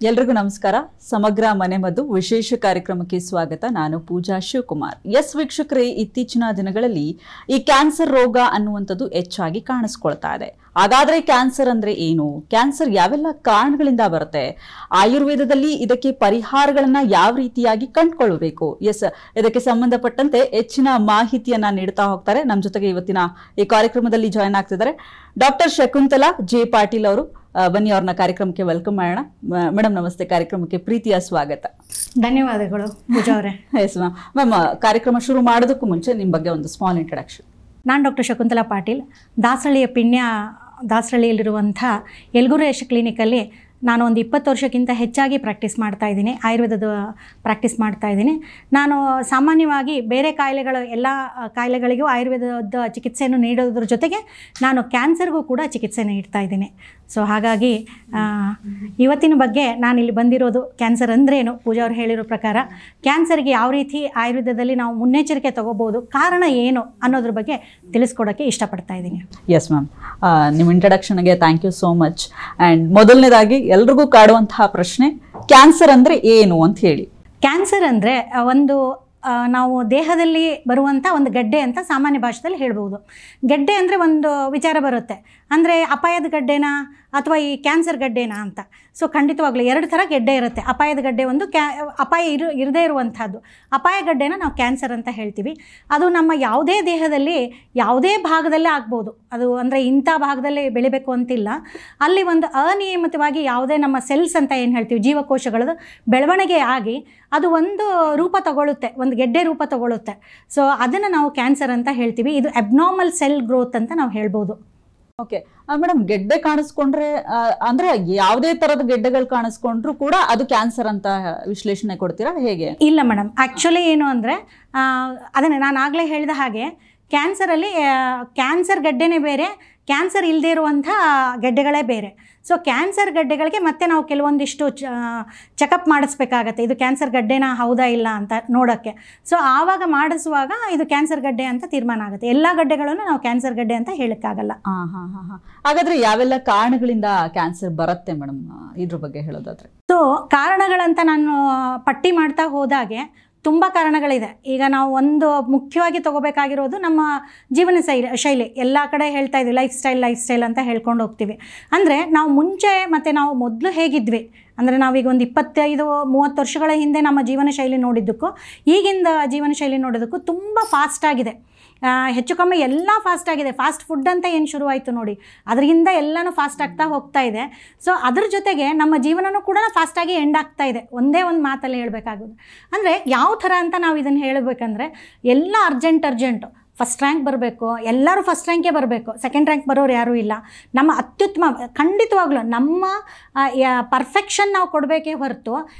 ಎಲ್ರಿಗೂ ನಮಸ್ಕಾರ. ಸಮಗ್ರ ಮನೆಮದ್ದು ವಿಶೇಷ ಕಾರ್ಯಕ್ರಮಕ್ಕೆ ಸ್ವಾಗತ. ನಾನು ಪೂಜಾ ಶಿವಕುಮಾರ್. ಎಸ್ ವೀಕ್ಷಕರೇ, ಇತ್ತೀಚಿನ ದಿನಗಳಲ್ಲಿ ಈ ಕ್ಯಾನ್ಸರ್ ರೋಗ ಅನ್ನುವಂಥದ್ದು ಹೆಚ್ಚಾಗಿ ಕಾಣಿಸ್ಕೊಳ್ತಾ ಇದೆ. ಹಾಗಾದ್ರೆ ಕ್ಯಾನ್ಸರ್ ಅಂದ್ರೆ ಏನು? ಕ್ಯಾನ್ಸರ್ ಯಾವೆಲ್ಲ ಕಾರಣಗಳಿಂದ ಬರುತ್ತೆ? ಆಯುರ್ವೇದದಲ್ಲಿ ಇದಕ್ಕೆ ಪರಿಹಾರಗಳನ್ನ ಯಾವ ರೀತಿಯಾಗಿ ಕಂಡುಕೊಳ್ಳಬೇಕು? ಎಸ್, ಇದಕ್ಕೆ ಸಂಬಂಧಪಟ್ಟಂತೆ ಹೆಚ್ಚಿನ ಮಾಹಿತಿಯನ್ನ ನೀಡ್ತಾ ಹೋಗ್ತಾರೆ. ನಮ್ಮ ಜೊತೆಗೆ ಇವತ್ತಿನ ಈ ಕಾರ್ಯಕ್ರಮದಲ್ಲಿ ಜಾಯ್ನ್ ಆಗ್ತಿದ್ದಾರೆ ಡಾಕ್ಟರ್ ಶಕುಂತಲಾ ಜೆ ಪಾಟೀಲ್ ಅವರು. ಬನ್ನಿ, ಅವ್ರನ್ನ ಕಾರ್ಯಕ್ರಮಕ್ಕೆ ವೆಲ್ಕಮ್ ಮಾಡೋಣ. ಮೇಡಮ್ ನಮಸ್ತೆ, ಕಾರ್ಯಕ್ರಮಕ್ಕೆ ಪ್ರೀತಿಯ ಸ್ವಾಗತ. ಧನ್ಯವಾದಗಳು ಪೂಜಾ ಅವರೇ. ಎಸ್ ಮ್ಯಾಮ್, ಕಾರ್ಯಕ್ರಮ ಶುರು ಮಾಡೋದಕ್ಕೂ ಮುಂಚೆ ನಿಮ್ಮ ಬಗ್ಗೆ ಒಂದು ಸ್ಮಾಲ್ ಇಂಟ್ರಡಕ್ಷನ್. ನಾನು ಡಾಕ್ಟರ್ ಶಕುಂತಲಾ ಪಾಟೀಲ್, ದಾಸರಳ್ಳಿಯಲ್ಲಿರುವಂಥ ಯಲ್ಗೂರು ಯಶ್ ಕ್ಲಿನಿಕಲ್ಲಿ ನಾನು ಒಂದು 20 ವರ್ಷಕ್ಕಿಂತ ಹೆಚ್ಚಾಗಿ ಪ್ರಾಕ್ಟೀಸ್ ಮಾಡ್ತಾ ಇದ್ದೀನಿ. ಆಯುರ್ವೇದದ ಪ್ರಾಕ್ಟೀಸ್ ಮಾಡ್ತಾ ಇದ್ದೀನಿ. ನಾನು ಸಾಮಾನ್ಯವಾಗಿ ಬೇರೆ ಎಲ್ಲ ಕಾಯಿಲೆಗಳಿಗೂ ಆಯುರ್ವೇದದ ಚಿಕಿತ್ಸೆಯನ್ನು ನೀಡೋದ್ರ ಜೊತೆಗೆ ನಾನು ಕ್ಯಾನ್ಸರ್ಗೂ ಕೂಡ ಚಿಕಿತ್ಸೆ ನೀಡ್ತಾ ಇದ್ದೀನಿ. ಸೊ ಹಾಗಾಗಿ ಇವತ್ತಿನ ಬಗ್ಗೆ ನಾನು ಇಲ್ಲಿ ಬಂದಿರೋದು, ಕ್ಯಾನ್ಸರ್ ಅಂದ್ರೇನು, ಪೂಜಾ ಅವ್ರು ಹೇಳಿರೋ ಪ್ರಕಾರ ಕ್ಯಾನ್ಸರ್ಗೆ ಯಾವ ರೀತಿ ಆಯುರ್ವೇದದಲ್ಲಿ ನಾವು ಮುನ್ನೆಚ್ಚರಿಕೆ ತಗೋಬೋದು, ಕಾರಣ ಏನು ಅನ್ನೋದ್ರ ಬಗ್ಗೆ ತಿಳಿಸ್ಕೊಡೋಕ್ಕೆ ಇಷ್ಟಪಡ್ತಾ ಇದ್ದೀನಿ. ಎಸ್ ಮ್ಯಾಮ್, ನಿಮ್ಮ ಇಂಟ್ರಡಕ್ಷನ್ಗೆ thank you so much. And ಮೊದಲನೇದಾಗಿ ಎಲ್ರಿಗೂ ಕಾಡುವಂತಹ ಪ್ರಶ್ನೆ, ಕ್ಯಾನ್ಸರ್ ಅಂದರೆ ಏನು ಅಂತ ಹೇಳಿ. ಕ್ಯಾನ್ಸರ್ ಅಂದರೆ ನಾವು ದೇಹದಲ್ಲಿ ಬರುವಂಥ ಒಂದು ಗಡ್ಡೆ ಅಂತ ಸಾಮಾನ್ಯ ಭಾಷೆಯಲ್ಲಿ ಹೇಳ್ಬೋದು. ಗಡ್ಡೆ ಅಂದರೆ ಒಂದು ವಿಚಾರ ಬರುತ್ತೆ, ಅಂದರೆ ಅಪಾಯದ ಗಡ್ಡೆನಾ ಅಥವಾ ಈ ಕ್ಯಾನ್ಸರ್ ಗಡ್ಡೆನಾ ಅಂತ. ಸೊ ಖಂಡಿತವಾಗ್ಲೂ 2 ಥರ ಗೆಡ್ಡೆ ಇರುತ್ತೆ. ಅಪಾಯದ ಗಡ್ಡೆ ಒಂದು, ಅಪಾಯ ಇರದೇ ಇರುವಂಥದ್ದು. ಅಪಾಯ ಗಡ್ಡೆನ ನಾವು ಕ್ಯಾನ್ಸರ್ ಅಂತ ಹೇಳ್ತೀವಿ. ಅದು ನಮ್ಮ ಯಾವುದೇ ದೇಹದಲ್ಲಿ ಯಾವುದೇ ಭಾಗದಲ್ಲೇ ಆಗ್ಬೋದು. ಅದು ಅಂದರೆ ಇಂಥ ಭಾಗದಲ್ಲೇ ಬೆಳಿಬೇಕು ಅಂತಿಲ್ಲ. ಅಲ್ಲಿ ಒಂದು ಅನಿಯಮಿತವಾಗಿ ಯಾವುದೇ ನಮ್ಮ ಸೆಲ್ಸ್ ಅಂತ ಏನು ಹೇಳ್ತೀವಿ, ಜೀವಕೋಶಗಳದ್ದು ಬೆಳವಣಿಗೆ ಆಗಿ ಅದು ಒಂದು ರೂಪ ತಗೊಳ್ಳುತ್ತೆ, ಒಂದು ಗೆಡ್ಡೆ ರೂಪ ತಗೊಳ್ಳುತ್ತೆ. ಸೊ ಅದನ್ನು ನಾವು ಕ್ಯಾನ್ಸರ್ ಅಂತ ಹೇಳ್ತೀವಿ. ಇದು ಅಬ್ನಾರ್ಮಲ್ ಸೆಲ್ ಗ್ರೋತ್ ಅಂತ ನಾವು ಹೇಳ್ಬೋದು. ಓಕೆ ಮೇಡಮ್, ಗೆಡ್ಡೆ ಕಾಣಿಸ್ಕೊಂಡ್ರೆ ಅಂದ್ರೆ ಯಾವುದೇ ತರದ ಗೆಡ್ಡೆಗಳು ಕಾಣಿಸ್ಕೊಂಡ್ರು ಕೂಡ ಅದು ಕ್ಯಾನ್ಸರ್ ಅಂತ ವಿಶ್ಲೇಷಣೆ ಕೊಡ್ತೀರಾ, ಹೇಗೆ? ಇಲ್ಲ ಮೇಡಮ್, ಆ್ಯಕ್ಚುಲಿ ಏನು ಅಂದರೆ ಅದನ್ನೇ ನಾನು ಆಗಲೇ ಹೇಳಿದ ಹಾಗೆ, ಕ್ಯಾನ್ಸರ್ ಗಡ್ಡೆನೇ ಬೇರೆ, ಕ್ಯಾನ್ಸರ್ ಇಲ್ಲದೇ ಇರುವಂಥ ಗೆಡ್ಡೆಗಳೇ ಬೇರೆ. ಸೊ ಕ್ಯಾನ್ಸರ್ ಗಡ್ಡೆಗಳಿಗೆ ಮತ್ತೆ ನಾವು ಕೆಲವೊಂದಿಷ್ಟು ಚೆಕಪ್ ಮಾಡಿಸ್ಬೇಕಾಗತ್ತೆ, ಇದು ಕ್ಯಾನ್ಸರ್ ಗಡ್ಡೆನಾ ಹೌದಾ ಇಲ್ಲ ಅಂತ ನೋಡೋಕ್ಕೆ. ಸೊ ಆವಾಗ ಮಾಡಿಸುವಾಗ ಇದು ಕ್ಯಾನ್ಸರ್ ಗಡ್ಡೆ ಅಂತ ತೀರ್ಮಾನ ಆಗುತ್ತೆ. ಎಲ್ಲ ಗಡ್ಡೆಗಳನ್ನು ನಾವು ಕ್ಯಾನ್ಸರ್ ಗಡ್ಡೆ ಅಂತ ಹೇಳೋಕ್ಕಾಗಲ್ಲ. ಹಾಗಾದರೆ ಯಾವೆಲ್ಲ ಕಾರಣಗಳಿಂದ ಕ್ಯಾನ್ಸರ್ ಬರುತ್ತೆ ಮೇಡಮ್, ಇದ್ರ ಬಗ್ಗೆ ಹೇಳೋದಾದ್ರೆ? ಸೊ ಕಾರಣಗಳಂತ ನಾನು ಪಟ್ಟಿ ಮಾಡ್ತಾ ಹೋದಾಗೆ ತುಂಬ ಕಾರಣಗಳಿದೆ. ಈಗ ನಾವು ಒಂದು ಮುಖ್ಯವಾಗಿ ತಗೋಬೇಕಾಗಿರೋದು ನಮ್ಮ ಜೀವನ ಶೈಲಿ. ಎಲ್ಲ ಕಡೆ ಹೇಳ್ತಾ ಇದ್ವಿ ಲೈಫ್ ಸ್ಟೈಲ್ ಅಂತ ಹೇಳ್ಕೊಂಡು ಹೋಗ್ತೀವಿ. ಅಂದರೆ ನಾವು ಮುಂಚೆ ಮತ್ತು ನಾವು ಮೊದಲು ಹೇಗಿದ್ವಿ ಅಂದರೆ, ನಾವೀಗ ಒಂದು 25-30 ವರ್ಷಗಳ ಹಿಂದೆ ನಮ್ಮ ಜೀವನ ಶೈಲಿ ನೋಡಿದ್ದಕ್ಕೂ ಈಗಿಂದ ಜೀವನ ಶೈಲಿ ನೋಡೋದಕ್ಕೂ ತುಂಬ ಫಾಸ್ಟಾಗಿದೆ. ಹೆಚ್ಚು ಕಮ್ಮಿ ಎಲ್ಲ ಫಾಸ್ಟ್ ಆಗಿದೆ. ಫಾಸ್ಟ್ ಫುಡ್ ಅಂತ ಏನು ಶುರುವಾಯಿತು ನೋಡಿ, ಅದರಿಂದ ಎಲ್ಲನೂ ಫಾಸ್ಟ್ ಆಗ್ತಾ ಹೋಗ್ತಾ ಇದೆ. ಸೊ ಅದ್ರ ಜೊತೆಗೆ ನಮ್ಮ ಜೀವನನೂ ಕೂಡ ಫಾಸ್ಟಾಗಿ ಎಂಡ್ ಆಗ್ತಾ ಇದೆ. ಒಂದೇ ಒಂದು ಮಾತಲ್ಲಿ ಹೇಳಬೇಕಾಗೋದು ಅಂದರೆ ಯಾವ ಥರ ಅಂತ ನಾವು ಇದನ್ನು ಹೇಳಬೇಕಂದ್ರೆ, ಎಲ್ಲ ಅರ್ಜೆಂಟು ಫಸ್ಟ್ ರ್ಯಾಂಕ್ ಬರಬೇಕು, ಎಲ್ಲರೂ ಫಸ್ಟ್ ರ್ಯಾಂಕೇ ಬರಬೇಕು, ಸೆಕೆಂಡ್ ರ್ಯಾಂಕ್ ಬರೋರು ಯಾರೂ ಇಲ್ಲ. ನಮ್ಮ ಅತ್ಯುತ್ತಮ ಖಂಡಿತವಾಗ್ಲೂ ನಮ್ಮ ಪರ್ಫೆಕ್ಷನ್ ನಾವು ಕೊಡಬೇಕೇ ಹೊರತು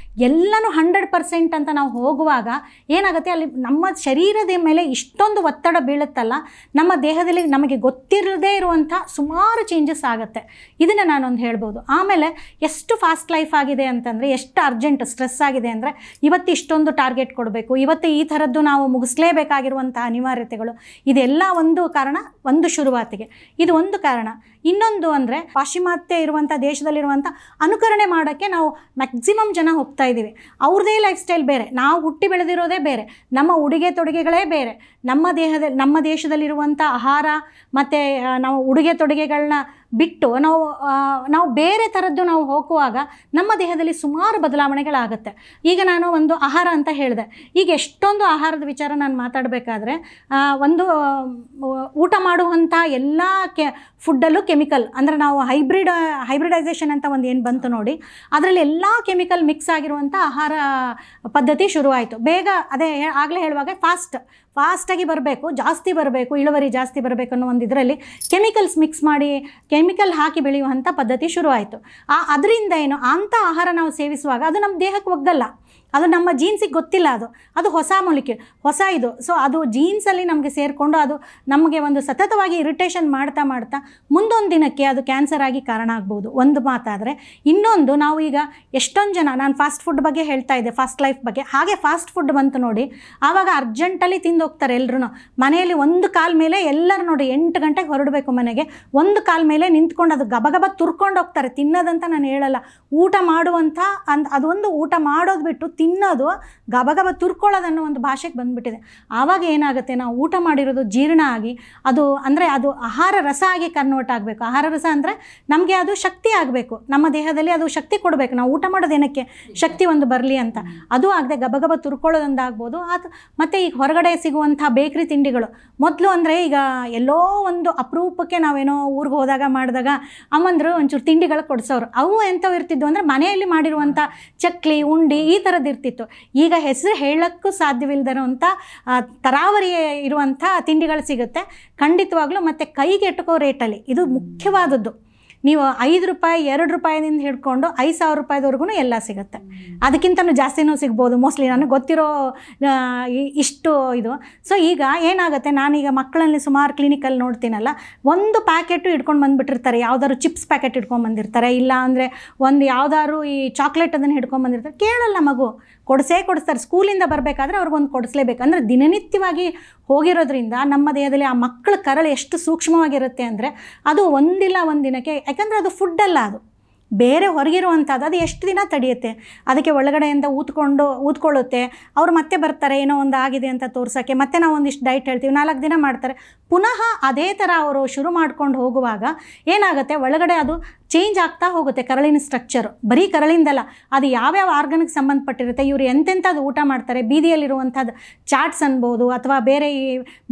ಎಲ್ಲನೂ 100% ಅಂತ ನಾವು ಹೋಗುವಾಗ ಏನಾಗುತ್ತೆ, ಅಲ್ಲಿ ನಮ್ಮ ಶರೀರದ ಮೇಲೆ ಇಷ್ಟೊಂದು ಒತ್ತಡ ಬೀಳುತ್ತಲ್ಲ, ನಮ್ಮ ದೇಹದಲ್ಲಿ ನಮಗೆ ಗೊತ್ತಿರದೇ ಇರುವಂಥ ಸುಮಾರು ಚೇಂಜಸ್ ಆಗುತ್ತೆ. ಇದನ್ನು ನಾನೊಂದು ಹೇಳ್ಬೋದು. ಆಮೇಲೆ ಎಷ್ಟು ಫಾಸ್ಟ್ ಲೈಫ್ ಆಗಿದೆ ಅಂತಂದರೆ, ಎಷ್ಟು ಅರ್ಜೆಂಟ್ ಸ್ಟ್ರೆಸ್ ಆಗಿದೆ ಅಂದರೆ, ಇವತ್ತು ಇಷ್ಟೊಂದು ಟಾರ್ಗೆಟ್ ಕೊಡಬೇಕು, ಇವತ್ತು ಈ ಥರದ್ದು ನಾವು ಮುಗಿಸ್ಲೇಬೇಕಾಗಿರುವಂಥ ಅನಿವಾರ್ಯತೆಗಳು, ಇದೆಲ್ಲ ಒಂದು ಕಾರಣ, ಒಂದು ಶುರುವಾತಿಗೆ ಇದು ಒಂದು ಕಾರಣ. ಇನ್ನೊಂದು ಅಂದರೆ ಪಾಶ್ಚಿಮಾತ್ಯ ಇರುವಂಥ ದೇಶದಲ್ಲಿರುವಂಥ ಅನುಕರಣೆ ಮಾಡೋಕ್ಕೆ ನಾವು ಮ್ಯಾಕ್ಸಿಮಮ್ ಜನ ಹೋಗ್ತಾ ಇದ್ದೀವಿ. ಅವ್ರದ್ದೇ ಲೈಫ್ ಸ್ಟೈಲ್ ಬೇರೆ, ನಾವು ಹುಟ್ಟಿ ಬೆಳೆದಿರೋದೇ ಬೇರೆ, ನಮ್ಮ ಉಡುಗೆ ತೊಡುಗೆಗಳೇ ಬೇರೆ, ನಮ್ಮ ದೇಶದಲ್ಲಿರುವಂಥ ಆಹಾರ ಮತ್ತು ನಾವು ಉಡುಗೆ ತೊಡುಗೆಗಳನ್ನ ಬಿಟ್ಟು ನಾವು ಬೇರೆ ಥರದ್ದು ನಾವು ಹೋಗುವಾಗ ನಮ್ಮ ದೇಹದಲ್ಲಿ ಸುಮಾರು ಬದಲಾವಣೆಗಳಾಗುತ್ತೆ. ಈಗ ನಾನು ಒಂದು ಆಹಾರ ಅಂತ ಹೇಳಿದೆ. ಈಗ ಎಷ್ಟೊಂದು ಆಹಾರದ ವಿಚಾರ ನಾನು ಮಾತಾಡಬೇಕಾದ್ರೆ, ಒಂದು ಊಟ ಮಾಡುವಂಥ ಎಲ್ಲ ಫುಡ್ಡಲ್ಲೂ ಕೆಮಿಕಲ್, ಅಂದರೆ ನಾವು ಹೈಬ್ರಿಡೈಸೇಷನ್ ಅಂತ ಒಂದು ಏನು ಬಂತು ನೋಡಿ, ಅದರಲ್ಲಿ ಎಲ್ಲ ಕೆಮಿಕಲ್ ಮಿಕ್ಸ್ ಆಗಿರುವಂಥ ಆಹಾರ ಪದ್ಧತಿ ಶುರುವಾಯಿತು. ಬೇಗ ಅದೇ ಆಗಲೇ ಹೇಳುವಾಗ ಫಾಸ್ಟಾಗಿ ಬರಬೇಕು, ಜಾಸ್ತಿ ಬರಬೇಕು, ಇಳುವರಿ ಜಾಸ್ತಿ ಬರಬೇಕು ಅನ್ನೋ ಒಂದು ಇದರಲ್ಲಿ ಕೆಮಿಕಲ್ಸ್ ಮಿಕ್ಸ್ ಮಾಡಿ ಕೆಮಿಕಲ್ ಹಾಕಿ ಬೆಳೆಯುವಂಥ ಪದ್ಧತಿ ಶುರುವಾಯಿತು. ಅದರಿಂದ ಏನು, ಅಂಥ ಆಹಾರ ನಾವು ಸೇವಿಸುವಾಗ ಅದು ನಮ್ಮ ದೇಹಕ್ಕೆ ಒಗ್ಗಲ್ಲ, ಅದು ನಮ್ಮ ಜೀನ್ಸಿಗೆ ಗೊತ್ತಿಲ್ಲ, ಅದು ಹೊಸ ಮೊಲಿಕ್ಯೂಲ್, ಹೊಸ ಇದು. ಸೊ ಅದು ಜೀನ್ಸಲ್ಲಿ ನಮಗೆ ಸೇರಿಕೊಂಡು ಅದು ನಮಗೆ ಒಂದು ಸತತವಾಗಿ ಇರಿಟೇಷನ್ ಮಾಡ್ತಾ ಮುಂದೊಂದು ದಿನಕ್ಕೆ ಅದು ಕ್ಯಾನ್ಸರ್ ಆಗಿ ಕಾರಣ ಆಗ್ಬೋದು, ಒಂದು ಮಾತಾದರೆ. ಇನ್ನೊಂದು, ನಾವು ಈಗ ಎಷ್ಟೊಂದು ಜನ, ನಾನು ಫಾಸ್ಟ್ ಫುಡ್ ಬಗ್ಗೆ ಹೇಳ್ತಾ ಇದ್ದೆ, ಫಾಸ್ಟ್ ಲೈಫ್ ಬಗ್ಗೆ, ಹಾಗೆ ಫಾಸ್ಟ್ ಫುಡ್ ಬಂತು ನೋಡಿ, ಆವಾಗ ಅರ್ಜೆಂಟಲ್ಲಿ ತಿಂದು ಹೋಗ್ತಾರೆ ಎಲ್ಲರೂ. ಮನೆಯಲ್ಲಿ ಒಂದು ಕಾಲ ಮೇಲೆ ಎಲ್ಲರೂ ನೋಡಿ 8 ಗಂಟೆಗೆ ಹೊರಡಬೇಕು ಮನೆಗೆ, ಒಂದು ಕಾಲ ಮೇಲೆ ನಿಂತ್ಕೊಂಡು ಅದು ಗಬಗಬ ತುರ್ಕೊಂಡು ಹೋಗ್ತಾರೆ. ತಿನ್ನೋದಂತ ನಾನು ಹೇಳಲ್ಲ, ಊಟ ಮಾಡುವಂಥ ಅದೊಂದು ಊಟ ಮಾಡೋದು ಬಿಟ್ಟು ತಿನ್ನೋದು, ಗಬಗಬ ತುರ್ಕೊಳ್ಳೋದನ್ನೋ ಒಂದು ಭಾಷೆಗೆ ಬಂದುಬಿಟ್ಟಿದೆ. ಆವಾಗ ಏನಾಗುತ್ತೆ, ನಾವು ಊಟ ಮಾಡಿರೋದು ಜೀರ್ಣ ಆಗಿ ಅದು ಅಂದರೆ ಅದು ಆಹಾರ ರಸ ಆಗಿ ಕನ್ವರ್ಟ್ ಆಗಬೇಕು. ಆಹಾರ ರಸ ಅಂದರೆ ನಮಗೆ ಅದು ಶಕ್ತಿ ಆಗಬೇಕು, ನಮ್ಮ ದೇಹದಲ್ಲಿ ಅದು ಶಕ್ತಿ ಕೊಡಬೇಕು. ನಾವು ಊಟ ಮಾಡೋದೇನಕ್ಕೆ, ಶಕ್ತಿ ಒಂದು ಬರಲಿ ಅಂತ. ಅದು ಆಗದೆ ಗಬಗಬ ತುರ್ಕೊಳ್ಳೋದೊಂದಾಗ್ಬೋದು. ಮತ್ತು ಈಗ ಹೊರಗಡೆ ಸಿಗುವಂಥ ಬೇಕ್ರಿ ತಿಂಡಿಗಳು, ಮೊದಲು ಅಂದರೆ ಈಗ ಎಲ್ಲೋ ಒಂದು ಅಪರೂಪಕ್ಕೆ ನಾವೇನೋ ಊರಿಗೆ ಹೋದಾಗ ಮಾಡಿದಾಗ ಅಮ್ಮಂದರು ಒಂಚೂರು ತಿಂಡಿಗಳು ಕೊಡಿಸೋರು. ಅವು ಎಂಥವು ಇರ್ತಿದ್ವು ಅಂದರೆ ಮನೆಯಲ್ಲಿ ಮಾಡಿರುವಂಥ ಚಕ್ಲಿ, ಉಂಡಿ ಈ ಥರದ್ದು ಇರ್ತಿತ್ತು. ಈಗ ಹೆಸರು ಹೇಳೋಕ್ಕೂ ಸಾಧ್ಯವಿಲ್ಲದಿರುವಂಥ ತರಾವರಿ ಇರುವಂಥ ತಿಂಡಿಗಳು ಸಿಗುತ್ತೆ ಖಂಡಿತವಾಗ್ಲೂ. ಮತ್ತು ಕೈಗೆ ಎಟುಕೋ ರೇಟಲ್ಲಿ ಇದು ಮುಖ್ಯವಾದದ್ದು. ನೀವು 5 ರೂಪಾಯಿ 2 ರೂಪಾಯಿದಿಂದ ಹಿಡ್ಕೊಂಡು 5,000 ರೂಪಾಯಿದವರೆಗೂ ಎಲ್ಲ ಸಿಗುತ್ತೆ. ಅದಕ್ಕಿಂತಲೂ ಜಾಸ್ತಿನೂ ಸಿಗ್ಬೋದು ಮೋಸ್ಟ್ಲಿ, ನನಗೆ ಗೊತ್ತಿರೋ ಇಷ್ಟು ಇದು. ಸೊ ಈಗ ಏನಾಗುತ್ತೆ, ನಾನೀಗ ಮಕ್ಕಳಲ್ಲಿ ಸುಮಾರು ಕ್ಲಿನಿಕಲ್ಲಿ ನೋಡ್ತೀನಲ್ಲ, ಒಂದು ಪ್ಯಾಕೆಟು ಹಿಡ್ಕೊಂಡು ಬಂದುಬಿಟ್ಟಿರ್ತಾರೆ. ಯಾವುದಾದ್ರು ಚಿಪ್ಸ್ ಪ್ಯಾಕೆಟ್ ಹಿಡ್ಕೊಂಡು ಬಂದಿರ್ತಾರೆ, ಇಲ್ಲ ಅಂದರೆ ಒಂದು ಯಾವುದಾದ್ರು ಈ ಚಾಕ್ಲೇಟ್ ಅದನ್ನು ಹಿಡ್ಕೊಂಡು ಬಂದಿರ್ತಾರೆ. ಕೇಳಲ್ಲ ಮಗು, ಕೊಡಿಸ್ತಾರೆ. ಸ್ಕೂಲಿಂದ ಬರಬೇಕಾದ್ರೆ ಅವ್ರಿಗೊಂದು ಕೊಡಿಸ್ಲೇಬೇಕು. ಅಂದರೆ ದಿನನಿತ್ಯವಾಗಿ ಹೋಗಿರೋದ್ರಿಂದ ನಮ್ಮ ದೇಹದಲ್ಲಿ ಆ ಮಕ್ಕಳ ಕರಳು ಎಷ್ಟು ಸೂಕ್ಷ್ಮವಾಗಿರುತ್ತೆ ಅಂದರೆ ಅದು ಒಂದಿಲ್ಲ ಒಂದು ದಿನಕ್ಕೆ, ಯಾಕಂದರೆ ಅದು ಫುಡ್ಡಲ್ಲ, ಅದು ಬೇರೆ ಹೊರಗಿರುವಂಥದ್ದು. ಅದು ಎಷ್ಟು ದಿನ ತಡೆಯುತ್ತೆ, ಅದಕ್ಕೆ ಒಳಗಡೆಯಿಂದ ಊದ್ಕೊಳ್ಳುತ್ತೆ. ಅವ್ರು ಮತ್ತೆ ಬರ್ತಾರೆ ಏನೋ ಒಂದು ಆಗಿದೆ ಅಂತ ತೋರ್ಸೋಕ್ಕೆ, ಮತ್ತೆ ನಾವು ಒಂದಿಷ್ಟು ಡೈಟ್ ಹೇಳ್ತೀವಿ, 4 ದಿನ ಮಾಡ್ತಾರೆ, ಪುನಃ ಅದೇ ಥರ ಅವರು ಶುರು ಮಾಡ್ಕೊಂಡು ಹೋಗುವಾಗ ಏನಾಗುತ್ತೆ, ಒಳಗಡೆ ಅದು ಚೇಂಜ್ ಆಗ್ತಾ ಹೋಗುತ್ತೆ ಕರಳಿನ ಸ್ಟ್ರಕ್ಚರು. ಬರೀ ಕರಳಿಂದಲ್ಲ, ಅದು ಯಾವ್ಯಾವ ಆರ್ಗನ್ಗೆ ಸಂಬಂಧಪಟ್ಟಿರುತ್ತೆ. ಇವರು ಎಂತೆಂಥದ್ದು ಊಟ ಮಾಡ್ತಾರೆ, ಬೀದಿಯಲ್ಲಿರುವಂಥದ್ದು ಚಾಟ್ಸ್ ಅನ್ಬೋದು ಅಥವಾ ಬೇರೆ ಈ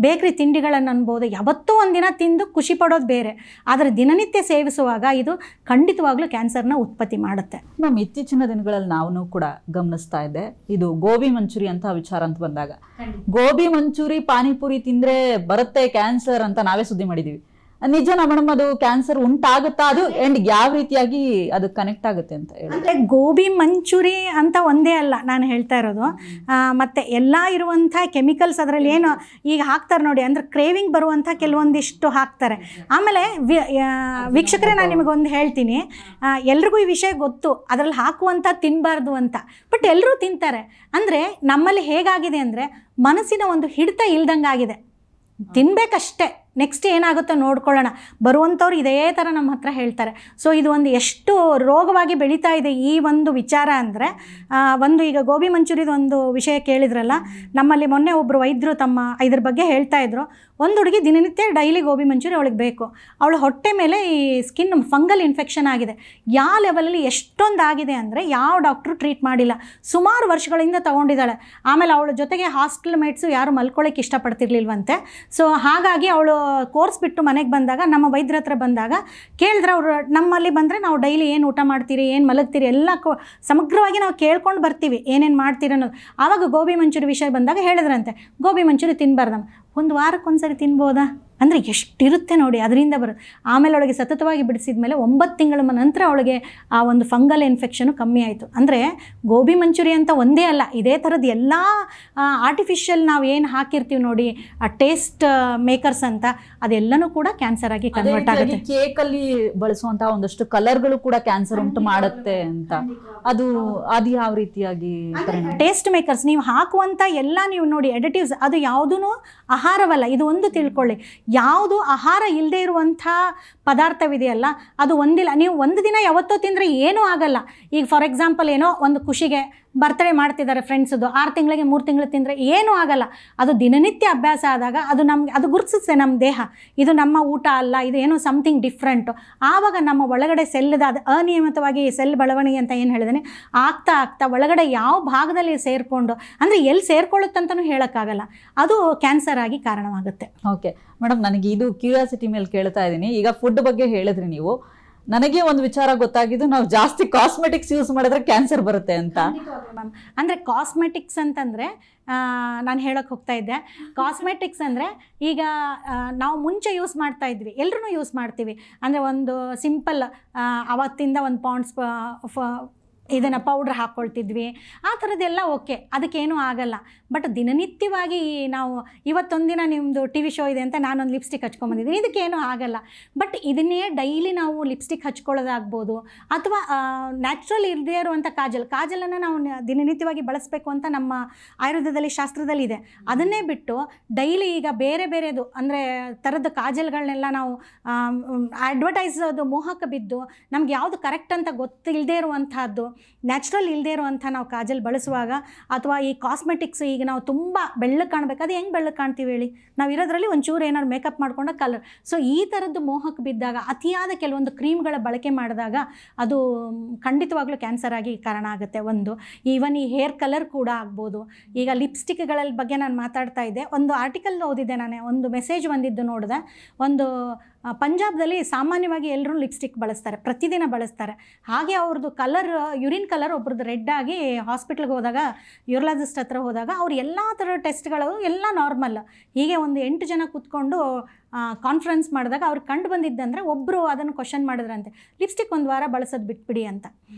ಬೇಕ್ರಿ ತಿಂಡಿಗಳನ್ನು ಅನ್ಬೋದು, ಯಾವತ್ತೂ ಒಂದಿನ ತಿಂದು ಖುಷಿ ಪಡೋದು ಬೇರೆ. ಆದರೆ ದಿನನಿತ್ಯ ಸೇವಿಸುವಾಗ ಇದು ಖಂಡಿತವಾಗ್ಲೂ ಕ್ಯಾನ್ಸರ್ನ ಉತ್ಪತ್ತಿ ಮಾಡುತ್ತೆ. ಮ್ಯಾಮ್, ಇತ್ತೀಚಿನ ದಿನಗಳಲ್ಲಿ ನಾವು ಕೂಡ ಗಮನಿಸ್ತಾ ಇದ್ದೆ, ಇದು ಗೋಬಿ ಮಂಚೂರಿ ಅಂತ ವಿಚಾರ ಅಂತ ಬಂದಾಗ, ಗೋಬಿ ಮಂಚೂರಿ ಪಾನಿಪುರಿ ತಿಂದ್ರೆ ಬರುತ್ತೆ ಕ್ಯಾನ್ಸರ್ ಅಂತ ನಾವೇ ಸುದ್ದಿ ಮಾಡಿದೀವಿ. ನಿಜನಾ ಮೇಡಮ್, ಅದು ಕ್ಯಾನ್ಸರ್ ಉಂಟಾಗುತ್ತಾ, ಅದು ಎಂಡ್ ಯಾವ ರೀತಿಯಾಗಿ ಅದು ಕನೆಕ್ಟ್ ಆಗುತ್ತೆ ಅಂತ ಹೇಳಿ? ಅಂದರೆ ಗೋಬಿ ಮಂಚೂರಿ ಅಂತ ಒಂದೇ ಅಲ್ಲ ನಾನು ಹೇಳ್ತಾ ಇರೋದು, ಮತ್ತು ಎಲ್ಲ ಇರುವಂಥ ಕೆಮಿಕಲ್ಸ್ ಅದರಲ್ಲಿ ಏನು ಈಗ ಹಾಕ್ತಾರೆ ನೋಡಿ, ಅಂದರೆ ಕ್ರೇವಿಂಗ್ ಬರುವಂಥ ಕೆಲವೊಂದಿಷ್ಟು ಹಾಕ್ತಾರೆ. ಆಮೇಲೆ ವೀಕ್ಷಕರೇ, ನಾನು ನಿಮಗೊಂದು ಹೇಳ್ತೀನಿ, ಎಲ್ರಿಗೂ ಈ ವಿಷಯ ಗೊತ್ತು, ಅದರಲ್ಲಿ ಹಾಕುವಂಥ ತಿನ್ನಬಾರ್ದು ಅಂತ, ಬಟ್ ಎಲ್ಲರೂ ತಿಂತಾರೆ. ಅಂದರೆ ನಮ್ಮಲ್ಲಿ ಹೇಗಾಗಿದೆ ಅಂದರೆ ಮನಸ್ಸಿನ ಒಂದು ಹಿಡಿತ ಇಲ್ದಂಗೆ ಆಗಿದೆ, ತಿನ್ನಬೇಕಷ್ಟೇ, ನೆಕ್ಸ್ಟ್ ಏನಾಗುತ್ತೋ ನೋಡ್ಕೊಳ್ಳೋಣ. ಬರುವಂಥವ್ರು ಇದೇ ಥರ ನಮ್ಮ ಹತ್ರ ಹೇಳ್ತಾರೆ. ಸೊ ಇದು ಒಂದು ಎಷ್ಟು ರೋಗವಾಗಿ ಬೆಳೀತಾ ಇದೆ ಈ ಒಂದು ವಿಚಾರ ಅಂದರೆ, ಒಂದು ಈಗ ಗೋಬಿ ಮಂಚೂರಿದು ಒಂದು ವಿಷಯ ಕೇಳಿದ್ರಲ್ಲ, ನಮ್ಮಲ್ಲಿ ಮೊನ್ನೆ ಒಬ್ಬರು ವೈದ್ಯರು ಇದ್ರ ಬಗ್ಗೆ ಹೇಳ್ತಾ ಇದ್ರು. ಒಂದು ಹುಡುಗಿ ದಿನನಿತ್ಯ ಡೈಲಿ ಗೋಬಿ ಮಂಚೂರಿ ಅವಳಿಗೆ ಬೇಕು. ಅವಳ ಹೊಟ್ಟೆ ಮೇಲೆ ಈ ಸ್ಕಿನ್ ಫಂಗಲ್ ಇನ್ಫೆಕ್ಷನ್ ಆಗಿದೆ. ಯಾವ ಲೆವೆಲಲ್ಲಿ ಎಷ್ಟೊಂದು ಆಗಿದೆ ಅಂದರೆ ಯಾವ ಡಾಕ್ಟ್ರು ಟ್ರೀಟ್ ಮಾಡಿಲ್ಲ, ಸುಮಾರು ವರ್ಷಗಳಿಂದ ತೊಗೊಂಡಿದ್ದಾಳೆ. ಆಮೇಲೆ ಅವಳ ಜೊತೆಗೆ ಹಾಸ್ಟೆಲ್ ಮೇಟ್ಸು ಯಾರು ಮಲ್ಕೊಳ್ಳೋಕ್ಕೆ ಇಷ್ಟಪಡ್ತಿರ್ಲಿಲ್ವಂತೆ. ಸೊ ಹಾಗಾಗಿ ಅವಳು ಕೋರ್ಸ್ ಬಿಟ್ಟು ಮನೆಗೆ ಬಂದಾಗ, ನಮ್ಮ ವೈದ್ಯರ ಹತ್ರ ಬಂದಾಗ ಕೇಳಿದ್ರೆ, ಅವರು ನಮ್ಮಲ್ಲಿ ಬಂದರೆ ನಾವು ಡೈಲಿ ಏನು ಊಟ ಮಾಡ್ತೀರಿ, ಏನು ಮಲಗ್ತೀರಿ ಎಲ್ಲ ಸಮಗ್ರವಾಗಿ ನಾವು ಕೇಳ್ಕೊಂಡು ಬರ್ತೀವಿ, ಏನೇನು ಮಾಡ್ತೀರಿ ಅನ್ನೋದು. ಆವಾಗ ಗೋಬಿ ಮಂಚೂರಿ ವಿಷಯ ಬಂದಾಗ ಹೇಳಿದ್ರಂತೆ, ಗೋಬಿ ಮಂಚೂರಿ ತಿನ್ನಬಾರ್ದಮ್ಮ, ಒಂದು ವಾರಕ್ಕೊಂದ್ಸರಿ ತಿನ್ಬೋದಾ ಅಂದರೆ ಎಷ್ಟಿರುತ್ತೆ ನೋಡಿ, ಅದರಿಂದ ಬರುತ್ತೆ. ಆಮೇಲೆ ಅವಳಿಗೆ ಸತತವಾಗಿ ಬಿಡಿಸಿದ ಮೇಲೆ 9 ತಿಂಗಳ ನಂತರ ಅವಳಿಗೆ ಆ ಒಂದು ಫಂಗಲ್ ಇನ್ಫೆಕ್ಷನು ಕಮ್ಮಿ ಆಯಿತು. ಅಂದರೆ ಗೋಬಿ ಮಂಚೂರಿ ಅಂತ ಒಂದೇ ಅಲ್ಲ, ಇದೇ ಥರದ್ದು ಎಲ್ಲ ಆರ್ಟಿಫಿಷಿಯಲ್ ನಾವು ಏನು ಹಾಕಿರ್ತೀವಿ ನೋಡಿ, ಆ ಟೇಸ್ಟ್ ಮೇಕರ್ಸ್ ಅಂತ, ಅದೆಲ್ಲನೂ ಕೂಡ ಕ್ಯಾನ್ಸರ್ ಆಗಿ ಕನ್ವರ್ಟ್ ಆಗುತ್ತೆ. ಕೇಕಲ್ಲಿ ಬಳಸುವಂತಹ ಒಂದಷ್ಟು ಕಲರ್ಗಳು ಕೂಡ ಕ್ಯಾನ್ಸರ್ ಉಂಟು ಮಾಡುತ್ತೆ ಅಂತ, ಅದು ಯಾವ ರೀತಿಯಾಗಿ? ಟೇಸ್ಟ್ ಮೇಕರ್ಸ್ ನೀವು ಹಾಕುವಂಥ ಎಲ್ಲ ನೀವು ನೋಡಿ ಎಡಿಟಿವ್ಸ್, ಅದು ಯಾವುದೂ ಆಹಾರವಲ್ಲ. ಇದು ಒಂದು ತಿಳ್ಕೊಳ್ಳಿ, ಯಾವುದು ಆಹಾರ ಇಲ್ಲದೆ ಇರುವಂಥ ಪದಾರ್ಥವಿದೆಯಲ್ಲ ಅದು ಒಂದಿಲ್ಲ. ನೀವು ಒಂದು ದಿನ ಯಾವತ್ತೋ ತಿಂದರೆ ಏನೂ ಆಗಲ್ಲ. ಈಗ ಫಾರ್ ಎಕ್ಸಾಂಪಲ್ ಏನೋ ಒಂದು ಖುಷಿಗೆ ಬರ್ತ್ಡೇ ಮಾಡ್ತಿದ್ದಾರೆ ಫ್ರೆಂಡ್ಸದು, 6 ತಿಂಗಳಿಗೆ 3 ತಿಂಗಳು ತಿಂದರೆ ಏನೂ ಆಗಲ್ಲ. ಅದು ದಿನನಿತ್ಯ ಅಭ್ಯಾಸ ಆದಾಗ ಅದು ನಮಗೆ ಅದು ಗುರುತಿಸುತ್ತೆ ನಮ್ಮ ದೇಹ, ಇದು ನಮ್ಮ ಊಟ ಅಲ್ಲ, ಇದು ಏನೋ ಸಮಥಿಂಗ್ ಡಿಫ್ರೆಂಟು. ಆವಾಗ ನಮ್ಮ ಒಳಗಡೆ ಸೆಲ್ದ ಅದು ಅನಿಯಮಿತವಾಗಿ ಸೆಲ್ ಬೆಳವಣಿಗೆ ಅಂತ ಏನು ಹೇಳಿದ್ದೇನೆ ಆಗ್ತಾ ಒಳಗಡೆ ಯಾವ ಭಾಗದಲ್ಲಿ ಸೇರಿಕೊಂಡು, ಅಂದರೆ ಎಲ್ಲಿ ಸೇರ್ಕೊಳ್ಳುತ್ತಂತನೂ ಹೇಳೋಕ್ಕಾಗಲ್ಲ, ಅದು ಕ್ಯಾನ್ಸರ್ ಆಗಿ ಕಾರಣವಾಗುತ್ತೆ. ಓಕೆ ಮೇಡಮ್, ನನಗೆ ಇದು ಕ್ಯೂರಿಯಾಸಿಟಿ ಮೇಲೆ ಕೇಳ್ತಾ ಇದ್ದೀನಿ. ಈಗ ಫುಡ್ ಬಗ್ಗೆ ಹೇಳಿದ್ರಿ ನೀವು, ನನಗೆ ಒಂದು ವಿಚಾರ ಗೊತ್ತಾಗಿದ್ದು, ನಾವು ಜಾಸ್ತಿ ಕಾಸ್ಮೆಟಿಕ್ಸ್ ಯೂಸ್ ಮಾಡಿದ್ರೆ ಕ್ಯಾನ್ಸರ್ ಬರುತ್ತೆ ಅಂತ. ಅಂದರೆ ಕಾಸ್ಮೆಟಿಕ್ಸ್ ಅಂತಂದರೆ ನಾನು ಹೇಳೋಕ್ಕೆ ಹೋಗ್ತಾ ಇದ್ದೆ, ಕಾಸ್ಮೆಟಿಕ್ಸ್ ಅಂದರೆ ಈಗ ನಾವು ಮುಂಚೆ ಯೂಸ್ ಮಾಡ್ತಾ ಇದ್ವಿ, ಎಲ್ಲರೂ ಯೂಸ್ ಮಾಡ್ತೀವಿ. ಅಂದರೆ ಒಂದು ಸಿಂಪಲ್ ಅವತ್ತಿಂದ ಒಂದು ಪಾಂಡ್ಸ್ ಇದನ್ನು ಪೌಡ್ರ್ ಹಾಕ್ಕೊಳ್ತಿದ್ವಿ, ಆ ಥರದ್ದೆಲ್ಲ ಓಕೆ, ಅದಕ್ಕೇನೂ ಆಗಲ್ಲ. ಬಟ್ ದಿನನಿತ್ಯವಾಗಿ ನಾವು ಇವತ್ತೊಂದಿನ ನಿಮ್ಮದು ಟಿ ವಿ ಶೋ ಇದೆ ಅಂತ ನಾನೊಂದು ಲಿಪ್ಸ್ಟಿಕ್ ಹಚ್ಕೊಂಬಂದಿದ್ದೀನಿ, ಇದಕ್ಕೇನೂ ಆಗಲ್ಲ. ಬಟ್ ಇದನ್ನೇ ಡೈಲಿ ನಾವು ಲಿಪ್ಸ್ಟಿಕ್ ಹಚ್ಕೊಳ್ಳೋದಾಗ್ಬೋದು, ಅಥವಾ ನ್ಯಾಚುರಲ್ ಇರದೇ ಇರುವಂಥ ಕಾಜಲನ್ನು ನಾವು ದಿನನಿತ್ಯವಾಗಿ ಬಳಸಬೇಕು ಅಂತ ನಮ್ಮ ಆಯುರ್ವೇದದಲ್ಲಿ ಶಾಸ್ತ್ರದಲ್ಲಿದೆ. ಅದನ್ನೇ ಬಿಟ್ಟು ಡೈಲಿ ಈಗ ಬೇರೆ ಬೇರೆದು ಅಂದರೆ ಥರದ ಕಾಜಲ್ಗಳನ್ನೆಲ್ಲ ನಾವು ಅಡ್ವರ್ಟೈಸೋದು ಮೋಹಕ್ಕೆ ಬಿದ್ದು ನಮ್ಗೆ ಯಾವುದು ಕರೆಕ್ಟ್ ಅಂತ ಗೊತ್ತಿಲ್ಲದೆ ಇರುವಂಥದ್ದು, ನ್ಯಾಚುರಲ್ ಇಲ್ಲದೆ ಇರುವಂಥ ನಾವು ಕಾಜಲ್ ಬಳಸುವಾಗ, ಅಥವಾ ಈ ಕಾಸ್ಮೆಟಿಕ್ಸ್ ಈಗ ನಾವು ತುಂಬ ಬೆಳ್ಳಗೆ ಕಾಣಬೇಕು, ಅದು ಹೆಂಗೆ ಬೆಳ್ಳಗೆ ಕಾಣ್ತೀವಿ ಹೇಳಿ, ನಾವು ಇರೋದ್ರಲ್ಲಿ ಒಂಚೂರು ಏನಾದ್ರು ಮೇಕಪ್ ಮಾಡ್ಕೊಂಡ ಕಲರ್. ಸೊ ಈ ಥರದ್ದು ಮೋಹಕ್ಕೆ ಬಿದ್ದಾಗ, ಅತಿಯಾದ ಕೆಲವೊಂದು ಕ್ರೀಮ್ಗಳ ಬಳಕೆ ಮಾಡಿದಾಗ ಅದು ಖಂಡಿತವಾಗ್ಲೂ ಕ್ಯಾನ್ಸರ್ ಆಗಿ ಕಾರಣ ಆಗುತ್ತೆ. ಒಂದು ಈವನ್ ಈ ಹೇರ್ ಕಲರ್ ಕೂಡ ಆಗ್ಬೋದು. ಈಗ ಲಿಪ್ಸ್ಟಿಕ್ಗಳ ಬಗ್ಗೆ ನಾನು ಮಾತಾಡ್ತಾ ಇದ್ದೆ, ಒಂದು ಆರ್ಟಿಕಲ್ ಓದಿದ್ದೆ ನಾನು, ಒಂದು ಮೆಸೇಜ್ ಬಂದಿದ್ದು ನೋಡಿದೆ. ಒಂದು ಪಂಜಾಬ್ದಲ್ಲಿ ಸಾಮಾನ್ಯವಾಗಿ ಎಲ್ಲರೂ ಲಿಪ್ಸ್ಟಿಕ್ ಬಳಸ್ತಾರೆ, ಪ್ರತಿದಿನ ಬಳಸ್ತಾರೆ. ಹಾಗೆ ಅವ್ರದ್ದು ಕಲರ್, ಯೂರಿನ್ ಕಲರ್ ಒಬ್ರದ್ದು ರೆಡ್ ಆಗಿ ಹಾಸ್ಪಿಟ್ಲಿಗೆ ಹೋದಾಗ, ಯೂರಲಾಜಿಸ್ಟ್ ಹತ್ರ ಹೋದಾಗ ಅವ್ರು ಎಲ್ಲ ಥರ ಟೆಸ್ಟ್ಗಳು ಎಲ್ಲ ನಾರ್ಮಲ್. ಹೀಗೆ ಒಂದು 8 ಜನ ಕೂತ್ಕೊಂಡು ಕಾನ್ಫರೆನ್ಸ್ ಮಾಡಿದಾಗ ಅವ್ರಿಗೆ ಕಂಡು ಬಂದಿದ್ದಂದರೆ, ಒಬ್ಬರು ಅದನ್ನು ಕ್ವಶನ್ ಮಾಡಿದ್ರಂತೆ, ಲಿಪ್ಸ್ಟಿಕ್ ಒಂದು ವಾರ ಬಳಸೋದು ಬಿಟ್ಬಿಡಿ ಅಂತ.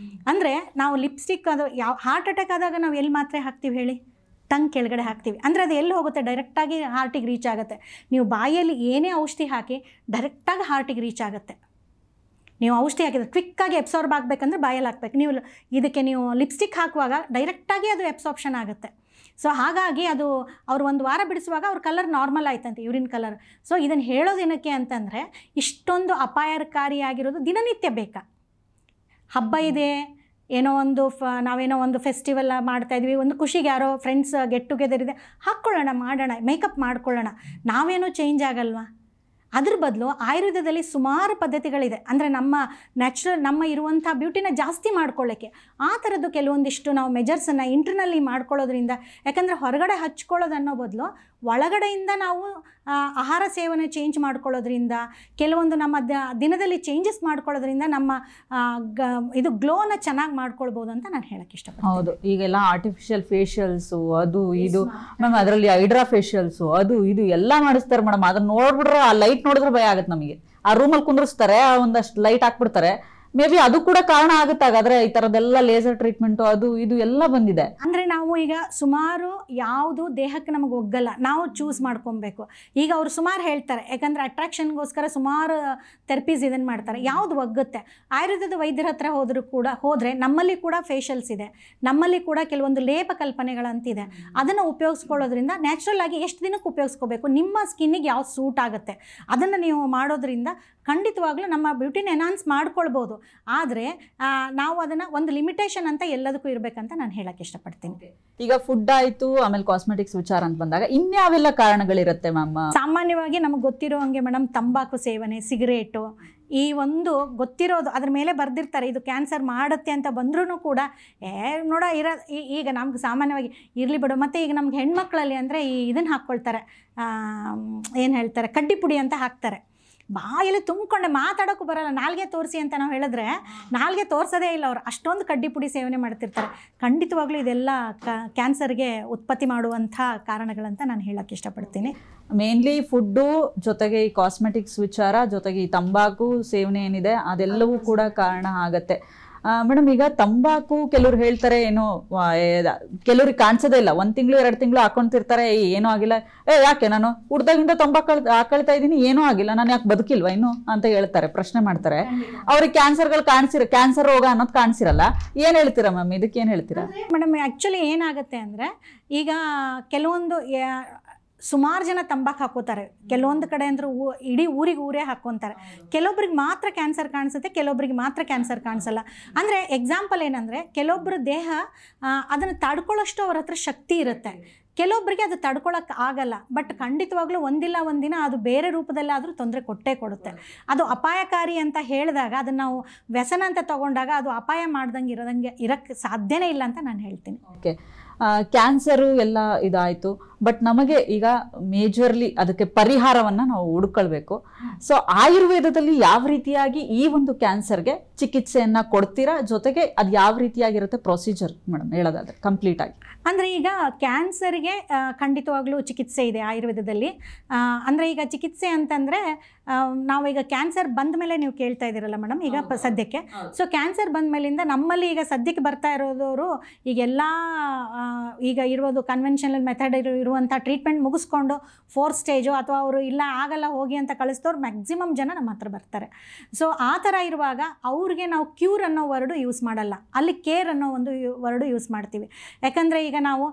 ಅಂದರೆ ನಾವು ಲಿಪ್ಸ್ಟಿಕ್ ಅದು ಯಾವ ಹಾರ್ಟ್ ಅಟ್ಯಾಕ್ ಆದಾಗ ನಾವು ಎಲ್ಲಿ ಮಾತ್ರೆ ಹಾಕ್ತೀವಿ ಹೇಳಿ, ಟಂಗ್ ಕೆಳಗಡೆ ಹಾಕ್ತೀವಿ. ಅಂದರೆ ಅದು ಎಲ್ಲಿ ಹೋಗುತ್ತೆ, ಡೈರೆಕ್ಟಾಗಿ ಹಾರ್ಟಿಗೆ ರೀಚ್ ಆಗುತ್ತೆ. ನೀವು ಬಾಯಲ್ಲಿ ಏನೇ ಔಷಧಿ ಹಾಕಿ ಡೈರೆಕ್ಟಾಗಿ ಹಾರ್ಟಿಗೆ ರೀಚ್ ಆಗುತ್ತೆ. ನೀವು ಔಷಧಿ ಹಾಕಿದ್ರೆ ಕ್ವಿಕ್ಕಾಗಿ ಎಬ್ಸಾರ್ಬ್ ಆಗಬೇಕಂದ್ರೆ ಬಾಯಲ್ಲಿ ಹಾಕ್ಬೇಕು. ನೀವು ಇದಕ್ಕೆ ನೀವು ಲಿಪ್ಸ್ಟಿಕ್ ಹಾಕುವಾಗ ಡೈರೆಕ್ಟಾಗಿ ಅದು ಎಬ್ಸಾರ್ಪ್ಷನ್ ಆಗುತ್ತೆ. ಸೊ ಹಾಗಾಗಿ ಅದು ಅವ್ರು ಒಂದು ವಾರ ಬಿಡಿಸುವಾಗ ಅವ್ರ ಕಲರ್ ನಾರ್ಮಲ್ ಆಯ್ತಂತೆ, ಯೂರಿನ್ ಕಲರ್. ಸೊ ಇದನ್ನು ಹೇಳೋದೇನಕ್ಕೆ ಅಂತಂದರೆ, ಇಷ್ಟೊಂದು ಅಪಾಯಕಾರಿಯಾಗಿರೋದು ದಿನನಿತ್ಯ ಬೇಕಾ? ಹಬ್ಬ ಇದೆ, ಏನೋ ಒಂದು ನಾವೇನೋ ಒಂದು ಫೆಸ್ಟಿವಲ್ ಮಾಡ್ತಾಯಿದ್ವಿ, ಒಂದು ಖುಷಿಗೆ ಯಾರೋ ಫ್ರೆಂಡ್ಸ್ ಗೆಟ್ ಟುಗೆದರ್ ಇದೆ, ಹಾಕ್ಕೊಳ್ಳೋಣ, ಮಾಡೋಣ, ಮೇಕಪ್ ಮಾಡ್ಕೊಳ್ಳೋಣ, ನಾವೇನೋ ಚೇಂಜ್ ಆಗಲ್ವಾ? ಅದ್ರ ಬದಲು ಆಯುರ್ವೇದದಲ್ಲಿ ಸುಮಾರು ಪದ್ಧತಿಗಳಿದೆ. ಅಂದರೆ ನಮ್ಮ ನ್ಯಾಚುರಲ್, ನಮ್ಮ ಇರುವಂಥ ಬ್ಯೂಟಿನ ಜಾಸ್ತಿ ಮಾಡ್ಕೊಳ್ಳೋಕ್ಕೆ ಆ ಥರದ್ದು ಕೆಲವೊಂದಿಷ್ಟು ನಾವು ಮೆಜರ್ಸನ್ನು ಇಂಟರ್ನಲ್ಲಿ ಮಾಡ್ಕೊಳ್ಳೋದ್ರಿಂದ, ಯಾಕಂದರೆ ಹೊರಗಡೆ ಹಚ್ಕೊಳ್ಳೋದು ಅನ್ನೋ ಬದಲು ಒಳಗಡೆಯಿಂದ ನಾವು ಆಹಾರ ಸೇವನೆ ಚೇಂಜ್ ಮಾಡ್ಕೊಳ್ಳೋದ್ರಿಂದ, ಕೆಲವೊಂದು ನಮ್ಮ ದಿನದಲ್ಲಿ ಚೇಂಜಸ್ ಮಾಡ್ಕೊಳ್ಳೋದ್ರಿಂದ ನಮ್ಮ ಇದು ಗ್ಲೋನ ಚೆನ್ನಾಗಿ ಮಾಡ್ಕೊಳ್ಬೋದು ಅಂತ ನಾನು ಹೇಳಕ್ಕೆ ಇಷ್ಟಪಡ್ತೀನಿ. ಹೌದು, ಈಗೆಲ್ಲ ಆರ್ಟಿಫಿಷಿಯಲ್ ಫೇಶಿಯಲ್ಸು ಅದು ಇದು ಮ್ಯಾಮ್, ಅದರಲ್ಲಿ ಹೈಡ್ರಾ ಫೇಶಿಯಲ್ಸು ಅದು ಇದು ಎಲ್ಲ ಮಾಡಿಸ್ತಾರೆ ಮೇಡಮ್. ಅದನ್ನ ನೋಡ್ಬಿಟ್ರೆ, ಆ ಲೈಟ್ ನೋಡಿದ್ರೆ ಭಯ ಆಗುತ್ತೆ ನಮಗೆ. ಆ ರೂಮಲ್ಲಿ ಕುಂದ್ರಿಸ್ತಾರೆ, ಒಂದಷ್ಟು ಲೈಟ್ ಹಾಕ್ಬಿಡ್ತಾರೆ. ಮೇ ಬಿ ಅದು ಕೂಡ ಕಾರಣ ಆಗುತ್ತೆ. ಹಾಗಾದ್ರೆ ಈ ತರದೆಲ್ಲ ಲೇಸರ್ ಟ್ರೀಟ್ಮೆಂಟು ಅದು ಇದು ಎಲ್ಲ ಬಂದಿದೆ. ಅಂದರೆ ನಾವು ಈಗ ಸುಮಾರು ಯಾವುದು ದೇಹಕ್ಕೆ ನಮಗೆ ಒಗ್ಗಲ್ಲ, ನಾವು ಚೂಸ್ ಮಾಡ್ಕೊಬೇಕು. ಈಗ ಅವರು ಸುಮಾರು ಹೇಳ್ತಾರೆ, ಯಾಕಂದರೆ ಅಟ್ರಾಕ್ಷನ್ಗೋಸ್ಕರ ಸುಮಾರು ಥೆರಪೀಸ್ ಇದನ್ನು ಮಾಡ್ತಾರೆ. ಯಾವುದು ಒಗ್ಗುತ್ತೆ? ಆಯುರ್ವೇದದ ವೈದ್ಯರ ಹತ್ರ ಹೋದರೆ ನಮ್ಮಲ್ಲಿ ಕೂಡ ಫೇಶಿಯಲ್ಸ್ ಇದೆ, ನಮ್ಮಲ್ಲಿ ಕೂಡ ಕೆಲವೊಂದು ಲೇಪ ಕಲ್ಪನೆಗಳಂತಿದೆ. ಅದನ್ನು ಉಪಯೋಗಿಸ್ಕೊಳ್ಳೋದ್ರಿಂದ ನ್ಯಾಚುರಲ್ ಆಗಿ ಎಷ್ಟು ದಿನಕ್ಕೆ ಉಪಯೋಗಿಸ್ಕೋಬೇಕು, ನಿಮ್ಮ ಸ್ಕಿನ್ನಿಗೆ ಯಾವ್ದು ಸೂಟ್ ಆಗುತ್ತೆ ಅದನ್ನು ನೀವು ಮಾಡೋದ್ರಿಂದ ಖಂಡಿತವಾಗ್ಲೂ ನಮ್ಮ ಬ್ಯೂಟಿನ ಎನ್ಹಾನ್ಸ್ ಮಾಡ್ಕೊಳ್ಬೋದು. ಆದರೆ ನಾವು ಅದನ್ನು ಒಂದು ಲಿಮಿಟೇಷನ್ ಅಂತ ಎಲ್ಲದಕ್ಕೂ ಇರಬೇಕಂತ ನಾನು ಹೇಳಕ್ಕೆ ಇಷ್ಟಪಡ್ತೀನಿ. ಈಗ ಫುಡ್ ಆಯಿತು, ಆಮೇಲೆ ಕಾಸ್ಮೆಟಿಕ್ಸ್ ವಿಚಾರ ಅಂತ ಬಂದಾಗ ಇನ್ಯಾವೆಲ್ಲ ಕಾರಣಗಳಿರುತ್ತೆ ಮ್ಯಾಮ್? ಸಾಮಾನ್ಯವಾಗಿ ನಮಗೆ ಗೊತ್ತಿರೋ ಹಂಗೆ ಮೇಡಮ್, ತಂಬಾಕು ಸೇವನೆ, ಸಿಗರೇಟು, ಈ ಒಂದು ಗೊತ್ತಿರೋದು ಅದ್ರ ಮೇಲೆ ಬರೆದಿರ್ತಾರೆ ಇದು ಕ್ಯಾನ್ಸರ್ ಮಾಡುತ್ತೆ ಅಂತ ಬಂದ್ರೂ ಕೂಡ ನೋಡ ಈಗ ನಮ್ಗೆ ಸಾಮಾನ್ಯವಾಗಿ ಇರಲಿ ಬಿಡು. ಮತ್ತು ಈಗ ನಮ್ಗೆ ಹೆಣ್ಮಕ್ಳಲ್ಲಿ ಅಂದರೆ ಇದನ್ನು ಹಾಕ್ಕೊಳ್ತಾರೆ, ಏನು ಹೇಳ್ತಾರೆ, ಕಡ್ಡಿ ಪುಡಿ ಅಂತ ಹಾಕ್ತಾರೆ. ಬಾಯಲ್ಲಿ ತುಂಬಿಕೊಂಡೆ ಮಾತಾಡೋಕ್ಕೂ ಬರಲ್ಲ, ನಾಲ್ಗೆ ತೋರಿಸಿ ಅಂತ ನಾವು ಹೇಳಿದ್ರೆ ನಾಲ್ಗೆ ತೋರಿಸೋದೇ ಇಲ್ಲ ಅವರು, ಅಷ್ಟೊಂದು ಕಡ್ಡಿ ಪುಡಿ ಸೇವನೆ ಮಾಡ್ತಿರ್ತಾರೆ. ಖಂಡಿತವಾಗ್ಲೂ ಇದೆಲ್ಲ ಕ್ಯಾನ್ಸರ್ಗೆ ಉತ್ಪತ್ತಿ ಮಾಡುವಂಥ ಕಾರಣಗಳಂತ ನಾನು ಹೇಳೋಕ್ಕೆ ಇಷ್ಟಪಡ್ತೀನಿ. ಮೇನ್ಲಿ ಫುಡ್ಡು ಜೊತೆಗೆ ಈ ಕಾಸ್ಮೆಟಿಕ್ಸ್ ವಿಚಾರ, ಜೊತೆಗೆ ಈ ತಂಬಾಕು ಸೇವನೆ ಏನಿದೆ ಅದೆಲ್ಲವೂ ಕೂಡ ಕಾರಣ ಆಗತ್ತೆ. ಮೇಡಮ್, ಈಗ ತಂಬಾಕು ಕೆಲವ್ರು ಹೇಳ್ತಾರೆ ಏನೋ, ಕೆಲವ್ರಿಗೆ ಕಾಣಿಸೋದೇ ಇಲ್ಲ, 1 ತಿಂಗಳು 2 ತಿಂಗಳು ಹಾಕೊಂತಿರ್ತಾರೆ, ಏನೂ ಆಗಿಲ್ಲ, ಯಾಕೆ ನಾನು ಹುಡ್ದಾಗಿಂದ ತಂಬಾಕು ಹಾಕೊಳ್ತಾ ಇದ್ದೀನಿ, ಏನೂ ಆಗಿಲ್ಲ, ನಾನು ಯಾಕೆ ಬದುಕಿಲ್ವಾ ಇನ್ನು ಅಂತ ಹೇಳ್ತಾರೆ, ಪ್ರಶ್ನೆ ಮಾಡ್ತಾರೆ. ಅವ್ರಿಗೆ ಕ್ಯಾನ್ಸರ್ಗಳು ಕ್ಯಾನ್ಸರ್ ರೋಗ ಅನ್ನೋದು ಕಾಣಿಸಿರಲ್ಲ. ಏನು ಹೇಳ್ತೀರಾ ಮ್ಯಾಮ್, ಇದಕ್ಕೆ ಏನು ಹೇಳ್ತೀರಾ? ಮೇಡಮ್, ಆ್ಯಕ್ಚುಲಿ ಏನಾಗುತ್ತೆ ಅಂದರೆ, ಈಗ ಕೆಲವೊಂದು ಸುಮಾರು ಜನ ತಂಬಾಕು ಹಾಕೋತಾರೆ, ಕೆಲವೊಂದು ಕಡೆ ಅಂದರೂ ಇಡೀ ಊರೇ ಹಾಕ್ಕೊತಾರೆ. ಕೆಲವೊಬ್ರಿಗೆ ಮಾತ್ರ ಕ್ಯಾನ್ಸರ್ ಕಾಣಿಸುತ್ತೆ, ಕೆಲವೊಬ್ರಿಗೆ ಮಾತ್ರ ಕ್ಯಾನ್ಸರ್ ಕಾಣಿಸಲ್ಲ. ಅಂದರೆ ಎಕ್ಸಾಂಪಲ್ ಏನಂದರೆ, ಕೆಲವೊಬ್ಬರು ದೇಹ ಅದನ್ನು ತಡ್ಕೊಳ್ಳೋಷ್ಟು ಅವ್ರ ಹತ್ರ ಶಕ್ತಿ ಇರುತ್ತೆ, ಕೆಲವೊಬ್ಬರಿಗೆ ಅದು ತಡ್ಕೊಳಕ್ಕೆ ಆಗಲ್ಲ. ಬಟ್ ಖಂಡಿತವಾಗ್ಲೂ ಒಂದಿಲ್ಲ ಒಂದಿನ ಅದು ಬೇರೆ ರೂಪದಲ್ಲಾದರೂ ತೊಂದರೆ ಕೊಟ್ಟೇ ಕೊಡುತ್ತೆ. ಅದು ಅಪಾಯಕಾರಿ ಅಂತ ಹೇಳಿದಾಗ, ಅದನ್ನು ನಾವು ವ್ಯಸನ ಅಂತ ತಗೊಂಡಾಗ ಅದು ಅಪಾಯ ಮಾಡ್ದಂಗೆ ಇರೋಕ್ಕೆ ಸಾಧ್ಯನೇ ಇಲ್ಲ ಅಂತ ನಾನು ಹೇಳ್ತೀನಿ. ಓಕೆ, ಕ್ಯಾನ್ಸರು ಎಲ್ಲ ಇದಾಯಿತು, ಬಟ್ ನಮಗೆ ಈಗ ಮೇಜರ್ಲಿ ಅದಕ್ಕೆ ಪರಿಹಾರವನ್ನು ನಾವು ಹುಡುಕೊಳ್ಬೇಕು. ಸೊ ಆಯುರ್ವೇದದಲ್ಲಿ ಯಾವ ರೀತಿಯಾಗಿ ಈ ಒಂದು ಕ್ಯಾನ್ಸರ್ಗೆ ಚಿಕಿತ್ಸೆಯನ್ನು ಕೊಡ್ತೀರಾ, ಜೊತೆಗೆ ಅದು ಯಾವ ರೀತಿಯಾಗಿರುತ್ತೆ ಪ್ರೊಸೀಜರ್ ಮೇಡಮ್ ಹೇಳೋದಾದ್ರೆ ಕಂಪ್ಲೀಟ್ ಆಗಿ? ಅಂದರೆ ಈಗ ಕ್ಯಾನ್ಸರ್ಗೆ ಖಂಡಿತವಾಗ್ಲೂ ಚಿಕಿತ್ಸೆ ಇದೆ ಆಯುರ್ವೇದದಲ್ಲಿ. ಅಂದರೆ ಈಗ ಚಿಕಿತ್ಸೆ ಅಂತಂದರೆ ನಾವೀಗ ಕ್ಯಾನ್ಸರ್ ಬಂದ ಮೇಲೆ ನೀವು ಕೇಳ್ತಾ ಇದ್ದೀರಲ್ಲ ಮೇಡಮ್, ಈಗ ಸದ್ಯಕ್ಕೆ ಸೊ ಕ್ಯಾನ್ಸರ್ ಬಂದ ಮೇಲಿಂದ ನಮ್ಮಲ್ಲಿ ಈಗ ಸದ್ಯಕ್ಕೆ ಬರ್ತಾ ಇರೋದವರು ಈಗೆಲ್ಲ ಈಗ ಇರೋದು ಕನ್ವೆನ್ಷನಲ್ ಮೆಥಡ್ ಇರುವಂಥ ಟ್ರೀಟ್ಮೆಂಟ್ ಮುಗಿಸ್ಕೊಂಡು 4th ಸ್ಟೇಜು ಅಥವಾ ಅವರು ಇಲ್ಲ ಆಗಲ್ಲ ಹೋಗಿ ಅಂತ ಕಳಿಸಿದವ್ರು ಮ್ಯಾಕ್ಸಿಮಮ್ ಜನ ನಮ್ಮ ಹತ್ರ ಬರ್ತಾರೆ. ಸೊ ಆ ಥರ ಇರುವಾಗ ಅವ್ರಿಗೆ ನಾವು ಕ್ಯೂರ್ ಅನ್ನೋ ವರ್ಡು ಯೂಸ್ ಮಾಡಲ್ಲ, ಅಲ್ಲಿ ಕೇರ್ ಅನ್ನೋ ಒಂದು ವರ್ಡು ಯೂಸ್ ಮಾಡ್ತೀವಿ. ಯಾಕಂದರೆ ಈಗ ನಾವು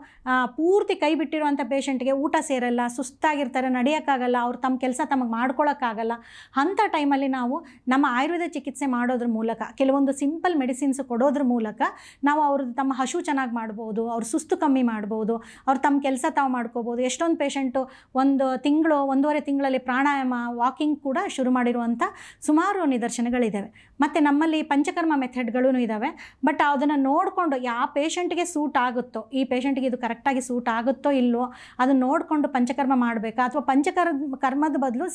ಪೂರ್ತಿ ಕೈ ಬಿಟ್ಟಿರುವಂಥ ಪೇಷಂಟ್ಗೆ ಊಟ ಸೇರಲ್ಲ, ಸುಸ್ತಾಗಿರ್ತಾರೆ, ನಡೆಯೋಕ್ಕಾಗಲ್ಲ, ಅವ್ರು ತಮ್ಮ ಕೆಲಸ ತಮಗೆ ಮಾಡ್ಕೊಳ್ಳೋಕ್ಕಾಗಲ್ಲ. ಅಂಥ ಟೈಮಲ್ಲಿ ನಾವು ನಮ್ಮ ಆಯುರ್ವೇದ ಚಿಕಿತ್ಸೆ ಮಾಡೋದ್ರ ಮೂಲಕ, ಕೆಲವೊಂದು ಸಿಂಪಲ್ ಮೆಡಿಸಿನ್ಸ್ ಕೊಡೋದ್ರ ಮೂಲಕ ನಾವು ಅವ್ರದ್ದು ತಮ್ಮ ಹಶು ಚೆನ್ನಾಗಿ ಮಾಡ್ಬೋದು, ಅವ್ರ ಸುಸ್ತು ಕಮ್ಮಿ ಮಾಡ್ಬೋದು, ಅವ್ರು ತಮ್ಮ ಕೆಲಸ ತಾವು ಮಾಡ್ಕೋಬೋದು. ಎಷ್ಟೊಂದು ಪೇಷಂಟು 1.5 ತಿಂಗಳಲ್ಲಿ ಪ್ರಾಣಾಯಾಮ, ವಾಕಿಂಗ್ ಕೂಡ ಶುರು ಮಾಡಿರುವಂಥ ಸುಮಾರು ನಿದರ್ಶನಗಳಿದ್ದಾವೆ. ಮತ್ತು ನಮ್ಮಲ್ಲಿ ಪಂಚಕರ್ಮ ಮೆಥಡ್ಗಳೂ ಇದ್ದಾವೆ. ಬಟ್ ಅದನ್ನು ನೋಡಿಕೊಂಡು ಯಾವ ಪೇಷಂಟ್ಗೆ ಸೂಟ್ ಆಗುತ್ತೋ, ಈ ಪೇಷಂಟ್ಗೆ ಇದು ಕರೆಕ್ಟಾಗಿ ಸೂಟ್ ಆಗುತ್ತೋ ಇಲ್ಲವೋ ಅದನ್ನು ನೋಡಿಕೊಂಡು ಪಂಚಕರ್ಮ ಮಾಡಬೇಕಾ, ಅಥವಾ ಕರ್ಮದ ಬದಲು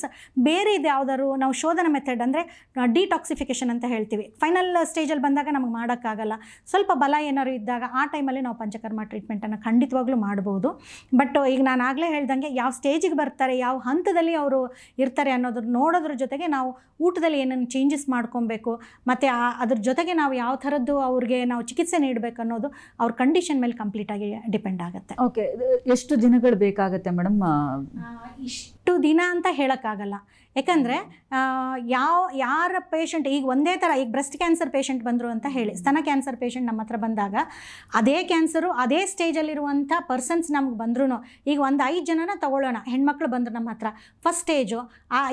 ಬೇರೆ ಇದು ಯಾವುದಾದ್ರು ನಾವು ಶೋಧನ ಮೆಥಡ್, ಅಂದರೆ ಡಿಟಾಕ್ಸಿಫಿಕೇಷನ್ ಅಂತ ಹೇಳ್ತೀವಿ. ಫೈನಲ್ ಸ್ಟೇಜಲ್ಲಿ ಬಂದಾಗ ನಮಗೆ ಮಾಡೋಕ್ಕಾಗಲ್ಲ, ಸ್ವಲ್ಪ ಬಲ ಏನಾದ್ರು ಇದ್ದಾಗ ಆ ಟೈಮಲ್ಲಿ ನಾವು ಪಂಚಕರ್ಮ ಟ್ರೀಟ್ಮೆಂಟನ್ನು ಖಂಡಿತವಾಗ್ಲೂ ಮಾಡ್ಬೋದು. ಬಟ್ ಈಗ ನಾನು ಆಗಲೇ ಹೇಳ್ದಂಗೆ ಯಾವ ಸ್ಟೇಜಿಗೆ ಬರ್ತಾರೆ, ಯಾವ ಹಂತದಲ್ಲಿ ಅವರು ಇರ್ತಾರೆ ಅನ್ನೋದ್ರ ನೋಡೋದ್ರ ಜೊತೆಗೆ ನಾವು ಊಟದಲ್ಲಿ ಏನೇನು ಚೇಂಜಸ್ ಮಾಡ್ಕೊಬೇಕು, ಮತ್ತು ಅದ್ರ ಜೊತೆಗೆ ನಾವು ಯಾವ ಥರದ್ದು ಅವ್ರಿಗೆ ನಾವು ಚಿಕಿತ್ಸೆ ನೀಡಬೇಕು ಅನ್ನೋದು ಅವ್ರ ಕಂಡೀಷನ್ ಮೇಲೆ ಕಂಪ್ಲೀಟಾಗಿ ಡಿಪೆಂಡ್ ಆಗುತ್ತೆ. ಓಕೆ, ಎಷ್ಟು ದಿನಗಳು ಬೇಕಾಗುತ್ತೆ ಮೇಡಮ್? ಇಷ್ಟು ದಿನ ಅಂತ ಹೇಳೋಕ್ಕಾಗಲ್ಲ. ಯಾಕಂದರೆ ಯಾರ ಪೇಷಂಟ್ ಈಗ ಒಂದೇ ಥರ, ಈಗ ಬ್ರೆಸ್ಟ್ ಕ್ಯಾನ್ಸರ್ ಪೇಷಂಟ್ ಬಂದರು ಅಂತ ಹೇಳಿ, ಸ್ತನ ಕ್ಯಾನ್ಸರ್ ಪೇಷಂಟ್ ನಮ್ಮ ಹತ್ರ ಬಂದಾಗ ಅದೇ ಕ್ಯಾನ್ಸರು ಅದೇ ಸ್ಟೇಜಲ್ಲಿರುವಂಥ ಪರ್ಸನ್ಸ್ ನಮ್ಗೆ ಬಂದ್ರೂ, ಈಗ ಒಂದು 5 ಜನನ ತೊಗೊಳ್ಳೋಣ, ಹೆಣ್ಮಕ್ಳು ಬಂದರು ನಮ್ಮ ಹತ್ರ, ಫಸ್ಟ್ ಸ್ಟೇಜು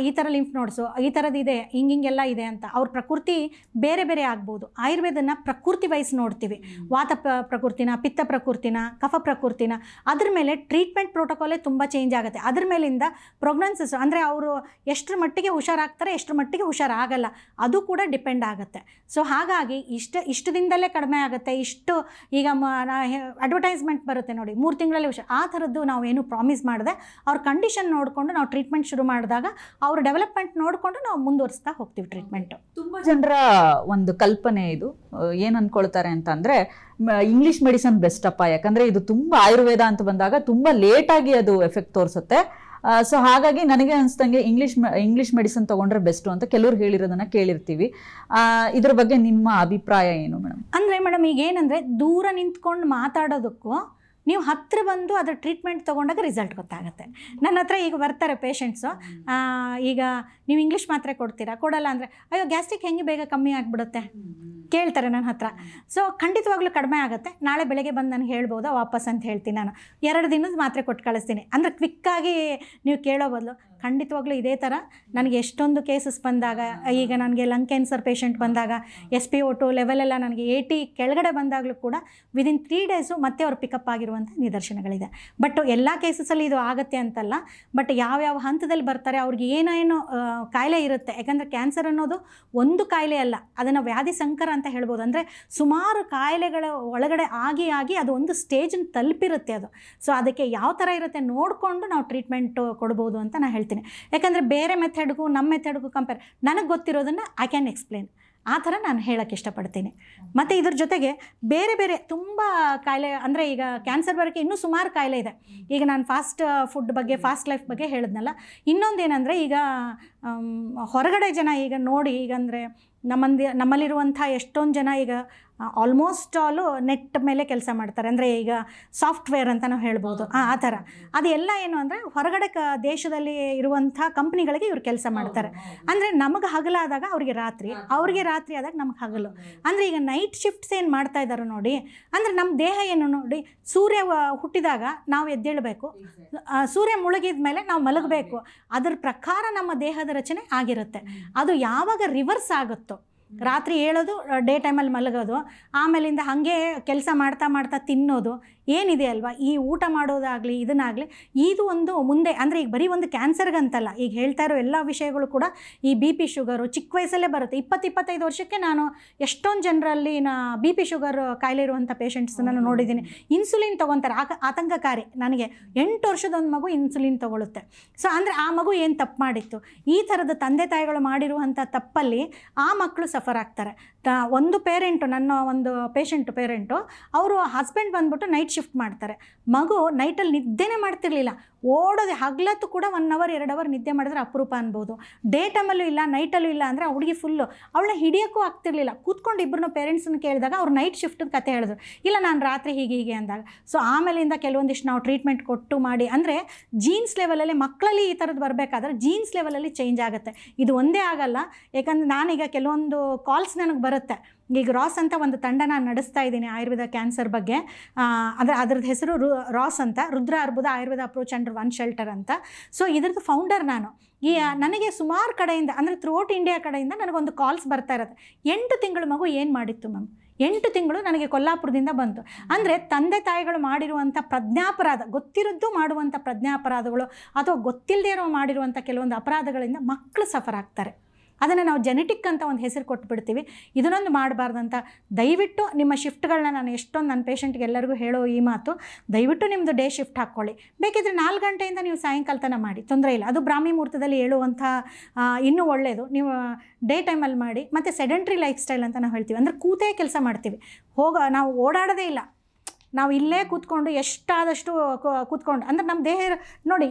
ಈ ಥರ ಲಿಂಫ್ ನೋಡ್ಸು, ಈ ಥರದ್ದಿದೆ, ಹಿಂಗೆಲ್ಲ ಇದೆ ಅಂತ. ಅವ್ರ ಪ್ರಕೃತಿ ಬೇರೆ ಬೇರೆ ಆಗ್ಬೋದು. ಆಯುರ್ವೇದನ ಪ್ರಕೃತಿ ವೈಸ್ ನೋಡ್ತೀವಿ, ವಾತ ಪ್ರಕೃತಿನ, ಪಿತ್ತ ಪ್ರಕೃತಿನ, ಕಫ ಪ್ರಕೃತಿನ. ಅದ್ರ ಮೇಲೆ ಟ್ರೀಟ್ಮೆಂಟ್ ಪ್ರೋಟೋಕಾಲೇ ತುಂಬ ಚೇಂಜ್ ಆಗುತ್ತೆ. ಅದ್ರ ಮೇಲಿಂದ ಪ್ರೊಗ್ನೋಸಿಸ್, ಅಂದರೆ ಅವರು ಎಷ್ಟರ ಮಟ್ಟಿಗೆ ಹುಷಾರಾಗ್ತಾರೆ, ಎಷ್ಟರ ಮಟ್ಟಿಗೆ ಹುಷಾರಾಗಲ್ಲ, ಅದು ಕೂಡ ಡಿಪೆಂಡ್ ಆಗುತ್ತೆ. ಸೊ ಹಾಗಾಗಿ ಇಷ್ಟು ದಿನದಲ್ಲೇ ಕಡಿಮೆ ಆಗುತ್ತೆ, ಇಷ್ಟು ಈಗ ಅಡ್ವರ್ಟೈಸ್ಮೆಂಟ್ ಬರುತ್ತೆ ನೋಡಿ, 3 ತಿಂಗಳಲ್ಲಿ ಆ ಥರದ್ದು ನಾವೇನು ಪ್ರಾಮಿಸ್ ಮಾಡಿದೆ, ಅವ್ರ ಕಂಡೀಷನ್ ನೋಡಿಕೊಂಡು ನಾವು ಟ್ರೀಟ್ಮೆಂಟ್ ಶುರು ಮಾಡಿದಾಗ ಅವ್ರ ಡೆವಲಪ್ಮೆಂಟ್ ನೋಡಿಕೊಂಡು ನಾವು ಮುಂದುವರಿಸ್ತಾ ಹೋಗ್ತೀವಿ ಟ್ರೀಟ್ಮೆಂಟು. ತುಂಬ ಜನರ ಒಂದು ಕಲ್ಪನೆ ಇದು, ಏನು ಅಂದ್ಕೊಳ್ತಾರೆ ಅಂತಂದರೆ ಇಂಗ್ಲೀಷ್ ಮೆಡಿಸನ್ ಬೆಸ್ಟಪ್ಪ, ಯಾಕಂದರೆ ಇದು ತುಂಬ ಆಯುರ್ವೇದ ಅಂತ ಬಂದಾಗ ತುಂಬ ಲೇಟಾಗಿ ಅದು ಎಫೆಕ್ಟ್ ತೋರಿಸುತ್ತೆ. ಸೊ ಹಾಗಾಗಿ ನನಗೆ ಅನಿಸ್ದಂಗೆ ಇಂಗ್ಲೀಷ್ ಮೆಡಿಸಿನ್ ತೊಗೊಂಡ್ರೆ ಬೆಸ್ಟು ಅಂತ ಕೆಲವ್ರು ಹೇಳಿರೋದನ್ನು ಕೇಳಿರ್ತೀವಿ. ಇದ್ರ ಬಗ್ಗೆ ನಿಮ್ಮ ಅಭಿಪ್ರಾಯ ಏನು ಮೇಡಮ್? ಅಂದರೆ ಮೇಡಮ್ ಈಗ ಏನಂದರೆ, ದೂರ ನಿಂತ್ಕೊಂಡು ಮಾತಾಡೋದಕ್ಕೂ ನೀವು ಹತ್ತಿರ ಬಂದು ಅದರ ಟ್ರೀಟ್ಮೆಂಟ್ ತೊಗೊಂಡಾಗ ರಿಸಲ್ಟ್ ಗೊತ್ತಾಗುತ್ತೆ. ನನ್ನ ಹತ್ರ ಈಗ ಬರ್ತಾರೆ ಪೇಷಂಟ್ಸು, ಈಗ ನೀವು ಇಂಗ್ಲೀಷ್ ಮಾತ್ರೆ ಕೊಡ್ತೀರಾ, ಕೊಡಲ್ಲ ಅಂದರೆ ಅಯ್ಯೋ ಗ್ಯಾಸ್ಟ್ರಿಕ್ ಹೆಂಗೆ ಬೇಗ ಕಮ್ಮಿ ಆಗಿಬಿಡುತ್ತೆ ಕೇಳ್ತಾರೆ ನನ್ನ ಹತ್ರ. ಸೊ ಖಂಡಿತವಾಗ್ಲೂ ಕಡಿಮೆ ಆಗುತ್ತೆ, ನಾಳೆ ಬೆಳಗ್ಗೆ ಬಂದು ನನಗೆ ಹೇಳ್ಬೋದಾ ವಾಪಸ್ ಅಂತ ಹೇಳ್ತೀನಿ. ನಾನು 2 ದಿನದ ಮಾತ್ರೆ ಕೊಟ್ಟು ಕಳಿಸ್ತೀನಿ. ಅಂದರೆ ಕ್ವಿಕ್ಕಾಗಿ ನೀವು ಕೇಳೋ ಬದಲು ಖಂಡಿತವಾಗ್ಲೂ ಇದೇ ಥರ ನನಗೆ ಎಷ್ಟೊಂದು ಕೇಸಸ್ ಬಂದಾಗ, ಈಗ ನನಗೆ ಲಂಗ್ ಕ್ಯಾನ್ಸರ್ ಪೇಷಂಟ್ ಬಂದಾಗ SpO2 ಲೆವೆಲೆಲ್ಲ ನನಗೆ 80 ಕೆಳಗಡೆ ಬಂದಾಗಲೂ ಕೂಡ ವಿದಿನ್ 3 ಡೇಸು ಮತ್ತೆ ಅವ್ರು ಪಿಕಪ್ ಆಗಿರುವಂಥ ನಿದರ್ಶನಗಳಿದೆ. ಬಟ್ ಎಲ್ಲ ಕೇಸಸಲ್ಲಿ ಇದು ಆಗುತ್ತೆ ಅಂತಲ್ಲ, ಬಟ್ ಯಾವ್ಯಾವ ಹಂತದಲ್ಲಿ ಬರ್ತಾರೆ, ಅವ್ರಿಗೆ ಏನೇನು ಕಾಯಿಲೆ ಇರುತ್ತೆ. ಯಾಕಂದರೆ ಕ್ಯಾನ್ಸರ್ ಅನ್ನೋದು ಒಂದು ಕಾಯಿಲೆ ಅಲ್ಲ, ಅದನ್ನು ವ್ಯಾಧಿ ಸಂಕರ ಅಂತ ಹೇಳ್ಬೋದು. ಅಂದರೆ ಸುಮಾರು ಕಾಯಿಲೆಗಳ ಒಳಗಡೆ ಆಗಿ ಅದು ಒಂದು ಸ್ಟೇಜನ್ನು ತಲುಪಿರುತ್ತೆ ಅದು. ಸೊ ಅದಕ್ಕೆ ಯಾವ ಥರ ಇರುತ್ತೆ ನೋಡಿಕೊಂಡು ನಾವು ಟ್ರೀಟ್ಮೆಂಟ್ ಕೊಡ್ಬೋದು ಅಂತ ನಾನು ಹೇಳ್ತೀನಿ. ಯಾಕಂದರೆ ಬೇರೆ ಮೆಥಡ್ಗೂ ನಮ್ಮ ಮೆಥಡ್ಗೂ ಕಂಪೇರ್ ನನಗೆ ಗೊತ್ತಿರೋದನ್ನು ಐ ಕ್ಯಾನ್ ಎಕ್ಸ್ಪ್ಲೇನ್, ಆ ಥರ ನಾನು ಹೇಳೋಕ್ಕೆ ಇಷ್ಟಪಡ್ತೀನಿ. ಮತ್ತು ಇದ್ರ ಜೊತೆಗೆ ಬೇರೆ ಬೇರೆ ತುಂಬ ಕಾಯಿಲೆ, ಅಂದರೆ ಈಗ ಕ್ಯಾನ್ಸರ್ ಬರೋಕ್ಕೆ ಇನ್ನೂ ಸುಮಾರು ಕಾಯಿಲೆ ಇದೆ. ಈಗ ನಾನು ಫಾಸ್ಟ್ ಫುಡ್ ಬಗ್ಗೆ, ಫಾಸ್ಟ್ ಲೈಫ್ ಬಗ್ಗೆ ಹೇಳಿದ್ನಲ್ಲ. ಇನ್ನೊಂದೇನೆಂದರೆ, ಈಗ ಹೊರಗಡೆ ಜನ ಈಗ ನೋಡಿ, ಈಗ ಅಂದರೆ ನಮ್ಮಲ್ಲಿರುವಂಥ ಎಷ್ಟೊಂದು ಜನ ಈಗ ಆಲ್ಮೋಸ್ಟ್ ಆಲು ನೆಟ್ ಮೇಲೆ ಕೆಲಸ ಮಾಡ್ತಾರೆ. ಅಂದರೆ ಈಗ ಸಾಫ್ಟ್ವೇರ್ ಅಂತ ನಾವು ಹೇಳ್ಬೋದು, ಆ ಥರ. ಅದೆಲ್ಲ ಏನು ಅಂದರೆ ಹೊರಗಡೆ ದೇಶದಲ್ಲಿ ಇರುವಂಥ ಕಂಪ್ನಿಗಳಿಗೆ ಇವ್ರು ಕೆಲಸ ಮಾಡ್ತಾರೆ. ಅಂದರೆ ನಮಗೆ ಹಗಲಾದಾಗ ಅವ್ರಿಗೆ ರಾತ್ರಿ, ಅವ್ರಿಗೆ ರಾತ್ರಿ ಆದಾಗ ನಮಗೆ ಹಗಲು. ಅಂದರೆ ಈಗ ನೈಟ್ ಶಿಫ್ಟ್ಸ್ ಏನು ಮಾಡ್ತಾ ಇದ್ದಾರೆ ನೋಡಿ. ಅಂದರೆ ನಮ್ಮ ದೇಹ ಏನು ನೋಡಿ, ಸೂರ್ಯ ಹುಟ್ಟಿದಾಗ ನಾವು ಎದ್ದೇಳಬೇಕು, ಸೂರ್ಯ ಮುಳುಗಿದ ಮೇಲೆ ನಾವು ಮಲಗಬೇಕು. ಅದರ ಪ್ರಕಾರ ನಮ್ಮ ದೇಹದ ರಚನೆ ಆಗಿರುತ್ತೆ. ಅದು ಯಾವಾಗ ರಿವರ್ಸ್ ಆಗುತ್ತೋ, ರಾತ್ರಿ ಹೇಳೋದು, ಡೇ ಟೈಮಲ್ಲಿ ಮಲಗೋದು, ಆಮೇಲಿಂದ ಹಾಗೆ ಕೆಲಸ ಮಾಡ್ತಾ ತಿನ್ನೋದು ಏನಿದೆ ಅಲ್ವಾ, ಈ ಊಟ ಮಾಡೋದಾಗಲಿ ಇದನ್ನಾಗಲಿ, ಇದು ಒಂದು ಮುಂದೆ ಅಂದರೆ ಈಗ ಬರೀ ಒಂದು ಕ್ಯಾನ್ಸರ್ಗಂತಲ್ಲ, ಈಗ ಹೇಳ್ತಾ ಇರೋ ಎಲ್ಲ ವಿಷಯಗಳು ಕೂಡ ಈ BP ಶುಗರು ಚಿಕ್ಕ ವಯಸ್ಸಲ್ಲೇ ಬರುತ್ತೆ. 20-25 ವರ್ಷಕ್ಕೆ ನಾನು ಎಷ್ಟೊಂದು ಜನರಲ್ಲಿ BP ಶುಗರ್ ಕಾಯಿಲೆ ಇರುವಂಥ ಪೇಷಂಟ್ಸನ್ನು ನೋಡಿದ್ದೀನಿ. ಇನ್ಸುಲಿನ್ ತೊಗೊತಾರೆ, ಆತಂಕಕಾರಿ. ನನಗೆ 8 ವರ್ಷದ ಒಂದು ಮಗು ಇನ್ಸುಲಿನ್ ತೊಗೊಳುತ್ತೆ. ಸೊ ಅಂದರೆ ಆ ಮಗು ಏನು ತಪ್ಪು ಮಾಡಿತ್ತು, ಈ ಥರದ ತಂದೆ ತಾಯಿಗಳು ಮಾಡಿರುವಂಥ ತಪ್ಪಲ್ಲಿ ಆ ಮಕ್ಕಳು ಸಫರ್ ಆಗ್ತಾರೆ. ಒಂದು ಪೇರೆಂಟು, ನನ್ನ ಒಂದು ಪೇರೆಂಟು, ಅವರು ಹಸ್ಬೆಂಡ್ ಬಂದ್ಬಿಟ್ಟು ನೈಟ್ ಶಿಫ್ಟ್ ಮಾಡ್ತಾರೆ. ಮಗು ನೈಟಲ್ಲಿ ನಿದ್ದೆನೇ ಮಾಡ್ತಿರ್ಲಿಲ್ಲ. ಓಡೋದು ಹಗಲತ್ತು ಕೂಡ 1 ಅವರ್ 2 ಅವರ್ ನಿದ್ದೆ ಮಾಡಿದ್ರೆ ಅಪರೂಪ ಅನ್ಬೋದು. ಡೇ ಟೈಮಲ್ಲೂ ಇಲ್ಲ ನೈಟಲ್ಲೂ ಇಲ್ಲ ಅಂದರೆ ಆ ಹುಡುಗಿ ಫುಲ್ಲು ಅವಳನ್ನ ಹಿಡಿಯೋಕ್ಕೂ ಆಗ್ತಿರ್ಲಿಲ್ಲ. ಕೂತ್ಕೊಂಡು ಇಬ್ಬರನ್ನ ಪೇರೆಂಟ್ಸನ್ನ ಕೇಳಿದಾಗ ಅವ್ರು ನೈಟ್ ಶಿಫ್ಟದ ಕತೆ ಹೇಳಿದ್ರು, ಇಲ್ಲ ನಾನು ರಾತ್ರಿ ಹೀಗೆ ಅಂದಾಗ. ಸೊ ಆಮೇಲಿಂದ ಕೆಲವೊಂದಿಷ್ಟು ನಾವು ಟ್ರೀಟ್ಮೆಂಟ್ ಕೊಟ್ಟು ಮಾಡಿ, ಅಂದರೆ ಜೀನ್ಸ್ ಲೆವೆಲಲ್ಲಿ ಮಕ್ಕಳಲ್ಲಿ ಈ ಥರದ್ದು ಬರಬೇಕಾದ್ರೆ ಜೀನ್ಸ್ ಲೆವೆಲಲ್ಲಿ ಚೇಂಜ್ ಆಗುತ್ತೆ. ಇದು ಒಂದೇ ಆಗಲ್ಲ, ಯಾಕಂದರೆ ನಾನೀಗ ಕೆಲವೊಂದು ಕಾಲ್ಸ್ ನನಗೆ ಬರುತ್ತೆ. ಈಗ ರಾಸ್ ಅಂತ ಒಂದು ತಂಡ ನಾನು ನಡೆಸ್ತಾ ಇದ್ದೀನಿ ಆಯುರ್ವೇದ ಕ್ಯಾನ್ಸರ್ ಬಗ್ಗೆ. ಅದ್ರದ್ದು ಹೆಸರು ರಾಸ್ ಅಂತ, Rudra Arbuda Ayurveda approach under one shelter ಅಂತ. ಸೊ ಇದ್ರದ್ದು ಫೌಂಡರ್ ನಾನು. ನನಗೆ ಸುಮಾರು ಕಡೆಯಿಂದ, ಅಂದರೆ ಥ್ರೂಔಟ್ ಇಂಡಿಯಾ ಕಡೆಯಿಂದ ನನಗೊಂದು ಕಾಲ್ಸ್ ಬರ್ತಾ ಇರುತ್ತೆ. 8 ತಿಂಗಳು ಮಗು ಏನು ಮಾಡಿತ್ತು ಮ್ಯಾಮ್, 8 ತಿಂಗಳು ನನಗೆ ಕೊಲ್ಲಾಪುರದಿಂದ ಬಂತು. ಅಂದರೆ ತಂದೆ ತಾಯಿಗಳು ಮಾಡಿರುವಂಥ ಪ್ರಜ್ಞಾಪರಾಧ, ಗೊತ್ತಿರೋದು ಮಾಡುವಂಥ ಪ್ರಜ್ಞಾಪರಾಧಗಳು ಅಥವಾ ಗೊತ್ತಿಲ್ಲದೇ ಇರೋ ಮಾಡಿರುವಂಥ ಕೆಲವೊಂದು ಅಪರಾಧಗಳಿಂದ ಮಕ್ಕಳು ಸಫರ್ ಆಗ್ತಾರೆ. ಅದನ್ನು ನಾವು ಜೆನೆಟಿಕ್ ಅಂತ ಒಂದು ಹೆಸರು ಕೊಟ್ಬಿಡ್ತೀವಿ. ಇದನ್ನೊಂದು ಮಾಡಬಾರ್ದಂತ. ದಯವಿಟ್ಟು ನಿಮ್ಮ ಶಿಫ್ಟ್ಗಳನ್ನ ನಾನು ಎಷ್ಟೊಂದು ನನ್ನ ಪೇಷಂಟ್ಗೆ ಎಲ್ಲರಿಗೂ ಹೇಳೋ ಈ ಮಾತು, ದಯವಿಟ್ಟು ನಿಮ್ಮದು ಡೇ ಶಿಫ್ಟ್ ಹಾಕ್ಕೊಳ್ಳಿ. ಬೇಕಿದ್ರೆ 4 ಗಂಟೆಯಿಂದ ನೀವು ಸಾಯಂಕಾಲ ತನಕ ಮಾಡಿ, ತೊಂದರೆ ಇಲ್ಲ. ಅದು ಬ್ರಾಹ್ಮಿ ಮುಹೂರ್ತದಲ್ಲಿ ಹೇಳುವಂಥ ಇನ್ನೂ ಒಳ್ಳೆಯದು. ನೀವು ಡೇ ಟೈಮಲ್ಲಿ ಮಾಡಿ. ಮತ್ತು ಸೆಡೆಂಟ್ರಿ ಲೈಫ್ ಸ್ಟೈಲ್ ಅಂತ ನಾವು ಹೇಳ್ತೀವಿ, ಅಂದರೆ ಕೂತೇ ಕೆಲಸ ಮಾಡ್ತೀವಿ, ನಾವು ಓಡಾಡೋದೇ ಇಲ್ಲ. ನಾವು ಇಲ್ಲೇ ಕೂತ್ಕೊಂಡು ಎಷ್ಟಾದಷ್ಟು ಕೂತ್ಕೊಂಡು, ಅಂದರೆ ನಮ್ಮ ದೇಹ ನೋಡಿ,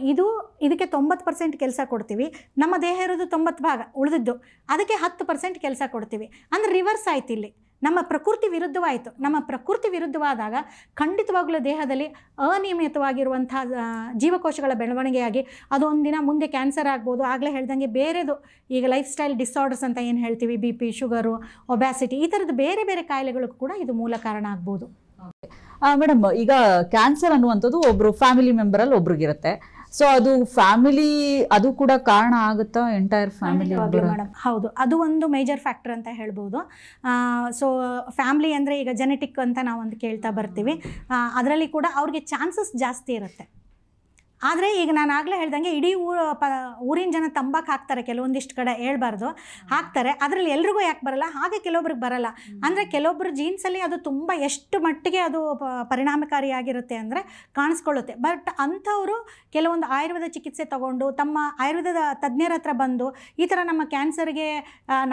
ಇದಕ್ಕೆ 90% ಕೆಲಸ ಕೊಡ್ತೀವಿ. ನಮ್ಮ ದೇಹ ಇರೋದು 90 ಭಾಗ, ಉಳಿದಿದ್ದು ಅದಕ್ಕೆ 10% ಕೆಲಸ ಕೊಡ್ತೀವಿ. ಅಂದರೆ ರಿವರ್ಸ್ ಆಯ್ತು. ಇಲ್ಲಿ ನಮ್ಮ ಪ್ರಕೃತಿ ವಿರುದ್ಧವಾಯಿತು. ನಮ್ಮ ಪ್ರಕೃತಿ ವಿರುದ್ಧವಾದಾಗ ಖಂಡಿತವಾಗಲೂ ದೇಹದಲ್ಲಿ ಅನಿಯಮಿತವಾಗಿರುವಂಥ ಜೀವಕೋಶಗಳ ಬೆಳವಣಿಗೆಯಾಗಿ ಅದು ಒಂದಿನ ಮುಂದೆ ಕ್ಯಾನ್ಸರ್ ಆಗ್ಬೋದು. ಆಗಲೇ ಹೇಳ್ದಂಗೆ ಬೇರೆದು, ಈಗ ಲೈಫ್ ಸ್ಟೈಲ್ ಡಿಸಾರ್ಡರ್ಸ್ ಅಂತ ಏನು ಹೇಳ್ತೀವಿ, BP, ಶುಗರು, ಒಬ್ಯಾಸಿಟಿ, ಈ ಥರದ್ದು ಬೇರೆ ಬೇರೆ ಕಾಯಿಲೆಗಳಿಗೂ ಕೂಡ ಇದು ಮೂಲ ಕಾರಣ ಆಗ್ಬೋದು. ಮೇಡಮ್, ಈಗ ಕ್ಯಾನ್ಸರ್ ಅನ್ನುವಂಥದ್ದು ಒಬ್ರು ಫ್ಯಾಮಿಲಿ ಮೆಂಬರ್ ಅಲ್ಲಿ ಒಬ್ರಿಗಿರುತ್ತೆ. ಸೊ ಅದು ಫ್ಯಾಮಿಲಿ, ಅದು ಕೂಡ ಕಾರಣ ಆಗುತ್ತಾ ಎಂಟೈರ್ ಫ್ಯಾಮಿಲಿ? ಮೇಡಮ್ ಹೌದು, ಅದು ಒಂದು ಮೇಜರ್ ಫ್ಯಾಕ್ಟರ್ ಅಂತ ಹೇಳ್ಬೋದು. ಸೊ ಫ್ಯಾಮಿಲಿ ಅಂದರೆ ಈಗ ಜೆನೆಟಿಕ್ ಅಂತ ನಾವು ಒಂದು ಕೇಳ್ತಾ ಬರ್ತೀವಿ. ಅದರಲ್ಲಿ ಕೂಡ ಅವ್ರಿಗೆ ಚಾನ್ಸಸ್ ಜಾಸ್ತಿ ಇರುತ್ತೆ. ಆದರೆ ಈಗ ನಾನು ಆಗಲೇ ಹೇಳ್ದಂಗೆ ಇಡೀ ಊರಿನ ಜನ ತಂಬಾಕು ಹಾಕ್ತಾರೆ, ಕೆಲವೊಂದಿಷ್ಟು ಕಡೆ ಹೇಳ್ಬಾರ್ದು, ಹಾಕ್ತಾರೆ. ಅದರಲ್ಲಿ ಎಲ್ರಿಗೂ ಯಾಕೆ ಬರಲ್ಲ, ಹಾಗೆ ಕೆಲವೊಬ್ರಿಗೆ ಬರಲ್ಲ. ಅಂದರೆ ಕೆಲವೊಬ್ಬರು ಜೀನ್ಸಲ್ಲಿ ಅದು ತುಂಬ ಎಷ್ಟು ಮಟ್ಟಿಗೆ ಅದು ಪರಿಣಾಮಕಾರಿಯಾಗಿರುತ್ತೆ ಅಂದರೆ ಕಾಣಿಸ್ಕೊಳ್ಳುತ್ತೆ. ಬಟ್ ಅಂಥವರು ಕೆಲವೊಂದು ಆಯುರ್ವೇದ ಚಿಕಿತ್ಸೆ ತಗೊಂಡು ತಮ್ಮ ಆಯುರ್ವೇದದ ತಜ್ಞರ ಹತ್ರ ಬಂದು, ಈ ಥರ ನಮ್ಮ ಕ್ಯಾನ್ಸರ್ಗೆ,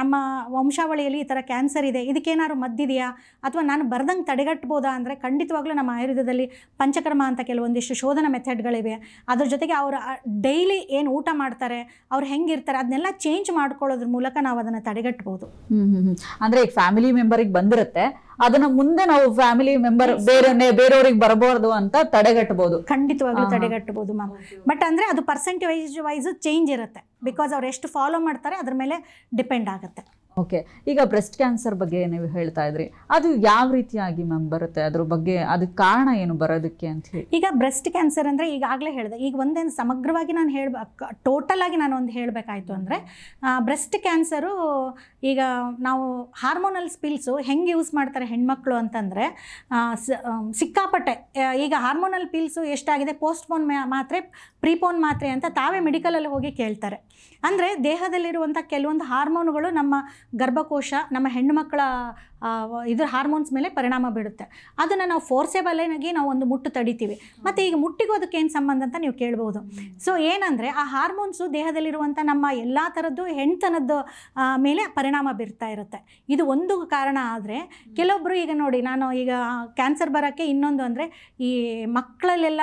ನಮ್ಮ ವಂಶಾವಳಿಯಲ್ಲಿ ಈ ಥರ ಕ್ಯಾನ್ಸರ್ ಇದೆ, ಇದಕ್ಕೇನಾದ್ರು ಮದ್ದಿದೆಯಾ ಅಥವಾ ನಾನು ಬರ್ದಂಗೆ ತಡೆಗಟ್ಬೋದಾ ಅಂದರೆ ಖಂಡಿತವಾಗ್ಲೂ ನಮ್ಮ ಆಯುರ್ವೇದದಲ್ಲಿ ಪಂಚಕರ್ಮ ಅಂತ ಕೆಲವೊಂದಿಷ್ಟು ಶೋಧನ ಮೆಥಡ್ಗಳಿವೆ. ಅದ್ರ ಜೊತೆಗೆ ಅವರು ಡೈಲಿ ಏನು ಊಟ ಮಾಡ್ತಾರೆ, ಅವ್ರು ಹೆಂಗಿರ್ತಾರೆ, ಅದನ್ನೆಲ್ಲ ಚೇಂಜ್ ಮಾಡ್ಕೊಳ್ಳೋದ್ರ ಮೂಲಕ ನಾವು ಅದನ್ನು ತಡೆಗಟ್ಟಬಹುದು. ಅಂದ್ರೆ ಈಗ ಫ್ಯಾಮಿಲಿ ಮೆಂಬರಿಗೆ ಬಂದಿರುತ್ತೆ, ಅದನ್ನ ಮುಂದೆ ನಾವು ಫ್ಯಾಮಿಲಿ ಮೆಂಬರ್ ಬೇರೆಯವ್ರಿಗೆ ಬರಬಾರ್ದು ಅಂತ ತಡೆಗಟ್ಟಬಹುದು. ಖಂಡಿತವಾಗ್ಲೂ ತಡೆಗಟ್ಟಬಹುದು ಮ್ಯಾಮ್. ಬಟ್ ಅಂದ್ರೆ ಅದು ಪರ್ಸೆಂಟೇಜ್ ವೈಸ್ ಚೇಂಜ್ ಇರುತ್ತೆ. ಬಿಕಾಸ್ ಅವ್ರು ಎಷ್ಟು ಫಾಲೋ ಮಾಡ್ತಾರೆ ಅದ್ರ ಮೇಲೆ ಡಿಪೆಂಡ್ ಆಗುತ್ತೆ. ಓಕೆ, ಈಗ ಬ್ರೆಸ್ಟ್ ಕ್ಯಾನ್ಸರ್ ಬಗ್ಗೆ ನೀವು ಹೇಳ್ತಾ ಇದ್ರಿ, ಅದು ಯಾವ ರೀತಿಯಾಗಿ ಮ್ಯಾಮ್ ಬರುತ್ತೆ, ಅದ್ರ ಬಗ್ಗೆ ಅದಕ್ಕೆ ಕಾರಣ ಏನು ಬರೋದಕ್ಕೆ ಅಂತ ಹೇಳಿ? ಈಗ ಬ್ರೆಸ್ಟ್ ಕ್ಯಾನ್ಸರ್ ಅಂದರೆ ಈಗಾಗಲೇ ಹೇಳಿದೆ. ಈಗ ಒಂದೇನು ಸಮಗ್ರವಾಗಿ ನಾನು ಟೋಟಲ್ ಆಗಿ ನಾನು ಒಂದು ಹೇಳಬೇಕಾಯ್ತು ಅಂದರೆ, ಬ್ರೆಸ್ಟ್ ಕ್ಯಾನ್ಸರು ಈಗ ನಾವು ಹಾರ್ಮೋನಲ್ ಪಿಲ್ಸು ಹೆಂಗೆ ಯೂಸ್ ಮಾಡ್ತಾರೆ ಹೆಣ್ಮಕ್ಳು ಅಂತಂದರೆ ಸಿಕ್ಕಾಪಟ್ಟೆ. ಈಗ ಹಾರ್ಮೋನಲ್ ಪಿಲ್ಸು ಎಷ್ಟಾಗಿದೆ, ಪೋಸ್ಟ್ಪೋನ್ ಮಾತ್ರೆ, ಪ್ರೀಪೋನ್ ಮಾತ್ರೆ ಅಂತ ತಾವೇ ಮೆಡಿಕಲಲ್ಲಿ ಹೋಗಿ ಕೇಳ್ತಾರೆ. ಅಂದರೆ ದೇಹದಲ್ಲಿರುವಂಥ ಕೆಲವೊಂದು ಹಾರ್ಮೋನುಗಳು ನಮ್ಮ ಗರ್ಭಕೋಶ, ನಮ್ಮ ಹೆಣ್ಣುಮಕ್ಕಳ ಇದ್ರ ಹಾರ್ಮೋನ್ಸ್ ಮೇಲೆ ಪರಿಣಾಮ ಬೀಳುತ್ತೆ. ಅದನ್ನು ನಾವು ಫೋರ್ಸೇಬಲ್ ಆಗಿ ನಾವು ಒಂದು ಮುಟ್ಟು ತಡಿತೀವಿ. ಮತ್ತು ಈಗ ಮುಟ್ಟಿಗೂ ಅದಕ್ಕೆ ಏನು ಸಂಬಂಧ ಅಂತ ನೀವು ಕೇಳ್ಬೋದು. ಸೊ ಏನಂದರೆ ಆ ಹಾರ್ಮೋನ್ಸು ದೇಹದಲ್ಲಿರುವಂಥ ನಮ್ಮ ಎಲ್ಲ ಥರದ್ದು ಹೆಣ್ತನದ್ದು ಮೇಲೆ ಪರಿಣಾಮ ಬೀರ್ತಾ ಇರುತ್ತೆ. ಇದು ಒಂದು ಕಾರಣ. ಆದರೆ ಕೆಲವೊಬ್ಬರು ಈಗ ನೋಡಿ, ನಾನು ಈಗ ಕ್ಯಾನ್ಸರ್ ಬರೋಕ್ಕೆ ಇನ್ನೊಂದು ಅಂದರೆ ಈ ಮಕ್ಕಳಲ್ಲೆಲ್ಲ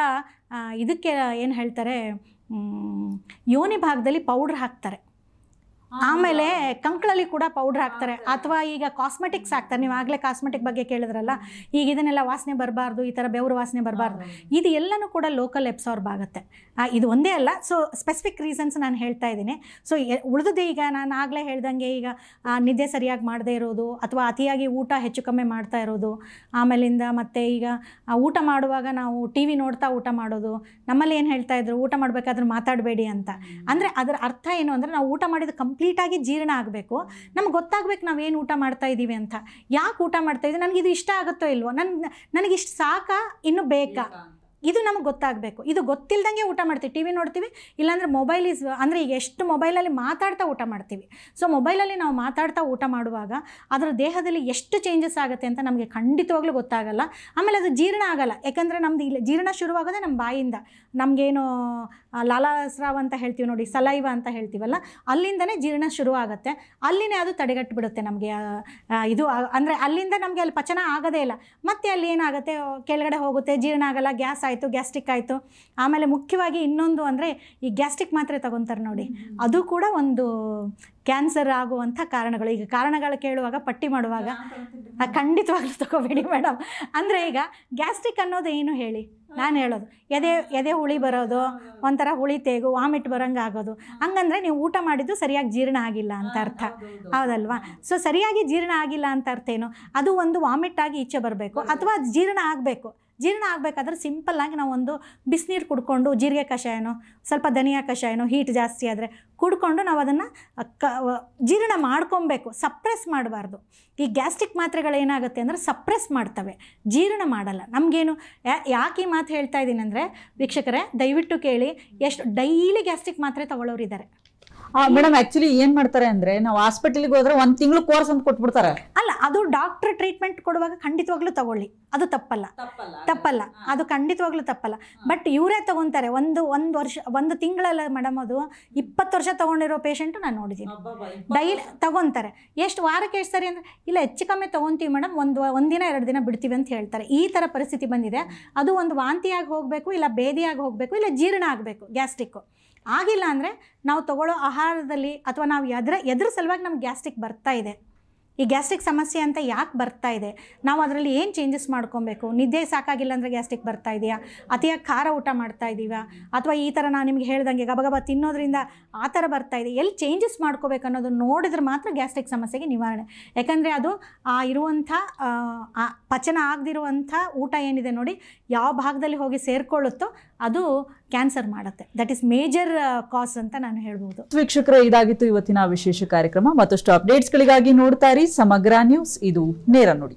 ಇದಕ್ಕೆ ಏನು ಹೇಳ್ತಾರೆ, ಯೋನಿ ಭಾಗದಲ್ಲಿ ಪೌಡ್ರ್ ಹಾಕ್ತಾರೆ. ಆಮೇಲೆ ಕಂಕಳಲ್ಲಿ ಕೂಡ ಪೌಡ್ರ್ ಹಾಕ್ತಾರೆ. ಅಥವಾ ಈಗ ಕಾಸ್ಮೆಟಿಕ್ಸ್ ಹಾಕ್ತಾರೆ. ನೀವು ಆಗಲೇ ಕಾಸ್ಮೆಟಿಕ್ ಬಗ್ಗೆ ಕೇಳಿದ್ರಲ್ಲ, ಈಗ ಇದನ್ನೆಲ್ಲ ವಾಸನೆ ಬರಬಾರ್ದು, ಈ ಥರ ಬೆವರು ವಾಸನೆ ಬರಬಾರ್ದು, ಇದು ಎಲ್ಲನೂ ಕೂಡ ಲೋಕಲ್ ಎಬ್ಸಾರ್ಬ್ ಆಗುತ್ತೆ. ಇದು ಒಂದೇ ಅಲ್ಲ. ಸೊ ಸ್ಪೆಸಿಫಿಕ್ ರೀಸನ್ಸ್ ನಾನು ಹೇಳ್ತಾ ಇದ್ದೀನಿ. ಸೊ ಉಳಿದದ್ದು ಈಗ ನಾನು ಆಗಲೇ ಹೇಳ್ದಂಗೆ, ಈಗ ನಿದ್ದೆ ಸರಿಯಾಗಿ ಮಾಡದೇ ಇರೋದು, ಅಥವಾ ಅತಿಯಾಗಿ ಊಟ ಹೆಚ್ಚು ಕಮ್ಮಿ ಮಾಡ್ತಾ ಇರೋದು, ಆಮೇಲಿಂದ ಮತ್ತು ಈಗ ಊಟ ಮಾಡುವಾಗ ನಾವು TV ನೋಡ್ತಾ ಊಟ ಮಾಡೋದು. ನಮ್ಮಲ್ಲಿ ಏನು ಹೇಳ್ತಾ ಇದ್ರು, ಊಟ ಮಾಡಬೇಕಾದ್ರೆ ಮಾತಾಡಬೇಡಿ ಅಂತ. ಅಂದರೆ ಅದರ ಅರ್ಥ ಏನು ಅಂದರೆ, ನಾವು ಊಟ ಮಾಡಿದ ಕಂಪ್ಲೀಟಾಗಿ ಜೀರ್ಣ ಆಗಬೇಕು, ನಮ್ಗೆ ಗೊತ್ತಾಗಬೇಕು ನಾವೇನು ಊಟ ಮಾಡ್ತಾ ಇದ್ದೀವಿ ಅಂತ. ಯಾಕೆ ಊಟ ಮಾಡ್ತಾ ಇದ್ದೀವಿ, ನನಗಿದು ಇಷ್ಟ ಆಗುತ್ತೋ ಇಲ್ವೋ, ನನಗಿಷ್ಟು ಸಾಕಾ ಇನ್ನೂ ಬೇಕಾ, ಇದು ನಮಗೆ ಗೊತ್ತಾಗಬೇಕು. ಇದು ಗೊತ್ತಿಲ್ಲದಂಗೆ ಊಟ ಮಾಡ್ತೀವಿ, TV ನೋಡ್ತೀವಿ, ಇಲ್ಲಾಂದರೆ ಮೊಬೈಲ್ ಅಂದರೆ ಈಗ ಎಷ್ಟು ಮೊಬೈಲಲ್ಲಿ ಮಾತಾಡ್ತಾ ಊಟ ಮಾಡ್ತೀವಿ. ಸೊ ಮೊಬೈಲಲ್ಲಿ ನಾವು ಮಾತಾಡ್ತಾ ಊಟ ಮಾಡುವಾಗ ಅದರ ದೇಹದಲ್ಲಿ ಎಷ್ಟು ಚೇಂಜಸ್ ಆಗುತ್ತೆ ಅಂತ ನಮಗೆ ಖಂಡಿತವಾಗ್ಲೂ ಗೊತ್ತಾಗಲ್ಲ. ಆಮೇಲೆ ಅದು ಜೀರ್ಣ ಆಗಲ್ಲ. ಯಾಕಂದರೆ ನಮ್ದು ಇಲ್ಲಿ ಜೀರ್ಣ ಶುರುವಾಗೋದೇ ನಮ್ಮ ಬಾಯಿಂದ. ನಮಗೇನು ಲಾಲಾಸ್ರಾವ ಅಂತ ಹೇಳ್ತೀವಿ ನೋಡಿ, ಸಲೈವ ಅಂತ ಹೇಳ್ತೀವಲ್ಲ, ಅಲ್ಲಿಂದನೇ ಜೀರ್ಣ ಶುರುವಾಗುತ್ತೆ. ಅಲ್ಲಿನೇ ಅದು ತಡೆಗಟ್ಟಿಬಿಡುತ್ತೆ ನಮಗೆ. ಇದು ಅಂದರೆ ಅಲ್ಲಿಂದ ನಮಗೆ ಅಲ್ಲಿ ಪಚನ ಆಗೋದೇ ಇಲ್ಲ. ಮತ್ತು ಅಲ್ಲಿ ಏನಾಗುತ್ತೆ, ಕೆಳಗಡೆ ಹೋಗುತ್ತೆ, ಜೀರ್ಣ ಆಗಲ್ಲ, ಗ್ಯಾಸ್ ಆಯಿತು, ಆಯಿತು, ಗ್ಯಾಸ್ಟ್ರಿಕ್ ಆಯಿತು. ಆಮೇಲೆ ಮುಖ್ಯವಾಗಿ ಇನ್ನೊಂದು ಅಂದರೆ ಈ ಗ್ಯಾಸ್ಟ್ರಿಕ್ ಮಾತ್ರೆ ತಗೊತಾರೆ ನೋಡಿ, ಅದು ಕೂಡ ಒಂದು ಕ್ಯಾನ್ಸರ್ ಆಗುವಂಥ ಕಾರಣಗಳು. ಈಗ ಕಾರಣಗಳು ಕೇಳುವಾಗ ಪಟ್ಟಿ ಮಾಡುವಾಗ ಖಂಡಿತವಾಗ್ಲೂ ತಗೋಬೇಡಿ ಮೇಡಮ್. ಅಂದರೆ ಈಗ ಗ್ಯಾಸ್ಟ್ರಿಕ್ ಅನ್ನೋದು ಏನು ಹೇಳಿ, ನಾನು ಹೇಳೋದು ಎದೆ ಹುಳಿ ಬರೋದು, ಒಂಥರ ಹುಳಿ ತೇಗು, ವಾಮಿಟ್ ಬರೋಂಗೆ ಆಗೋದು. ಹಂಗಂದರೆ ನೀವು ಊಟ ಮಾಡಿದ್ದು ಸರಿಯಾಗಿ ಜೀರ್ಣ ಆಗಿಲ್ಲ ಅಂತ ಅರ್ಥ, ಹೌದಲ್ವಾ? ಸೊ ಸರಿಯಾಗಿ ಜೀರ್ಣ ಆಗಿಲ್ಲ ಅಂತ ಅರ್ಥ ಏನು? ಅದು ಒಂದು ವಾಮಿಟ್ ಆಗಿ ಈಚೆ ಬರಬೇಕು, ಅಥವಾ ಜೀರ್ಣ ಆಗಬೇಕು. ಜೀರ್ಣ ಆಗಬೇಕಾದ್ರೆ ಸಿಂಪಲ್ಲಾಗಿ ನಾವು ಒಂದು ಬಿಸಿನೀರು ಕುಡ್ಕೊಂಡು, ಜೀರಿಗೆ ಕಷಾಯನೋ ಸ್ವಲ್ಪ ಧನಿಯಾ ಕಷಾಯನೋ ಹೀಟ್ ಜಾಸ್ತಿ ಆದರೆ ಕುಡ್ಕೊಂಡು ನಾವು ಅದನ್ನು ಜೀರ್ಣ ಮಾಡ್ಕೊಬೇಕು, ಸಪ್ರೆಸ್ ಮಾಡಬಾರ್ದು. ಈ ಗ್ಯಾಸ್ಟ್ರಿಕ್ ಮಾತ್ರೆಗಳೇನಾಗುತ್ತೆ ಅಂದರೆ ಸಪ್ರೆಸ್ ಮಾಡ್ತವೆ, ಜೀರ್ಣ ಮಾಡಲ್ಲ. ನಮಗೇನು ಯಾಕೆ ಈ ಮಾತು ಹೇಳ್ತಾ ಇದ್ದೀನಿ ಅಂದರೆ, ವೀಕ್ಷಕರೇ ದಯವಿಟ್ಟು ಕೇಳಿ, ಎಷ್ಟು ಡೈಲಿ ಗ್ಯಾಸ್ಟ್ರಿಕ್ ಮಾತ್ರೆ ತಗೊಳ್ಳೋರಿದ್ದಾರೆ. ಮೇಡಮ್ ಆಕ್ಚುಲಿ ಏನ್ ಮಾಡ್ತಾರೆ ಅಂದ್ರೆ, ನಾವು ಹಾಸ್ಪಿಟಲ್ಗೆ ಹೋದ್ರೆ 1 ತಿಂಗಳು ಕೋರ್ಸ್ ಅಂತ ಕೊಟ್ಬಿಡ್ತಾರೆ. ಅಲ್ಲ, ಅದು ಡಾಕ್ಟರ್ ಟ್ರೀಟ್ಮೆಂಟ್ ಕೊಡುವಾಗ ಖಂಡಿತವಾಗ್ಲೂ ತಗೊಳ್ಳಿ, ಅದು ತಪ್ಪಲ್ಲ, ಅದು ಖಂಡಿತವಾಗ್ಲೂ ತಪ್ಪಲ್ಲ. ಬಟ್ ಇವರೇ ತಗೊತಾರೆ ಒಂದು ವರ್ಷ, 1 ತಿಂಗಳಲ್ಲ ಮೇಡಮ್, ಅದು 20 ವರ್ಷ ತಗೊಂಡಿರೋ ಪೇಷಂಟು ನಾನು ನೋಡಿದ್ದೀನಿ. ಡೈಲಿ ತಗೊತಾರೆ. ಎಷ್ಟು ವಾರಕ್ಕೆ ಎಷ್ಟು ಸರಿ ಅಂದರೆ, ಇಲ್ಲ ಹೆಚ್ಚು ಕಮ್ಮಿ ತೊಗೊತೀವಿ ಮೇಡಮ್, ಒಂದು ದಿನ 2 ದಿನ ಬಿಡ್ತೀವಿ ಅಂತ ಹೇಳ್ತಾರೆ. ಈ ಥರ ಪರಿಸ್ಥಿತಿ ಬಂದಿದೆ. ಅದು ಒಂದು ವಾಂತಿಯಾಗಿ ಹೋಗಬೇಕು, ಇಲ್ಲ ಬೇದಿಯಾಗಿ ಹೋಗಬೇಕು, ಇಲ್ಲ ಜೀರ್ಣ ಆಗಬೇಕು. ಗ್ಯಾಸ್ಟ್ರಿಕ್ಕು ಆಗಿಲ್ಲ ಅಂದರೆ ನಾವು ತಗೊಳ್ಳೋ ಆಹಾರದಲ್ಲಿ, ಅಥವಾ ನಾವು ಎದ್ರ ಸಲುವಾಗಿ ನಮ್ಗೆ ಗ್ಯಾಸ್ಟ್ರಿಕ್ ಬರ್ತಾ ಇದೆ, ಈ ಗ್ಯಾಸ್ಟ್ರಿಕ್ ಸಮಸ್ಯೆ ಅಂತ ಯಾಕೆ ಬರ್ತಾ ಇದೆ, ನಾವು ಅದರಲ್ಲಿ ಏನು ಚೇಂಜಸ್ ಮಾಡ್ಕೊಬೇಕು. ನಿದ್ದೆ ಸಾಕಾಗಿಲ್ಲ ಅಂದರೆ ಗ್ಯಾಸ್ಟ್ರಿಕ್ ಬರ್ತಾ ಇದೆಯಾ, ಅತಿಯಾಗಿ ಖಾರ ಊಟ ಮಾಡ್ತಾ ಇದ್ದೀವಾ, ಅಥವಾ ಈ ಥರ ನಾನು ನಿಮ್ಗೆ ಹೇಳ್ದಂಗೆ ಗಬಗಬ ತಿನ್ನೋದ್ರಿಂದ ಆ ಥರ ಬರ್ತಾ ಇದೆ, ಎಲ್ಲಿ ಚೇಂಜಸ್ ಮಾಡ್ಕೋಬೇಕು ಅನ್ನೋದು ನೋಡಿದ್ರೆ ಮಾತ್ರ ಗ್ಯಾಸ್ಟ್ರಿಕ್ ಸಮಸ್ಯೆಗೆ ನಿವಾರಣೆ. ಯಾಕಂದರೆ ಅದು ಇರುವಂಥ ಪಚನ ಆಗದಿರುವಂಥ ಊಟ ಏನಿದೆ ನೋಡಿ, ಯಾವ ಭಾಗದಲ್ಲಿ ಹೋಗಿ ಸೇರಿಕೊಳ್ಳುತ್ತೋ ಅದು ಕ್ಯಾನ್ಸರ್ ಮಾಡುತ್ತೆ. ದಟ್ ಈಸ್ ಮೇಜರ್ ಕಾಸ್ ಅಂತ ನಾನು ಹೇಳ್ಬೋದು. ವೀಕ್ಷಕರೇ, ಇದಾಗಿತ್ತು ಇವತ್ತಿನ ವಿಶೇಷ ಕಾರ್ಯಕ್ರಮ. ಮತ್ತಷ್ಟು ಅಪ್ಡೇಟ್ಸ್ಗಳಿಗಾಗಿ ನೋಡ್ತಾ ಇರಿ ಸಮಗ್ರ ನ್ಯೂಸ್. ಇದು ನೇರ ನುಡಿ.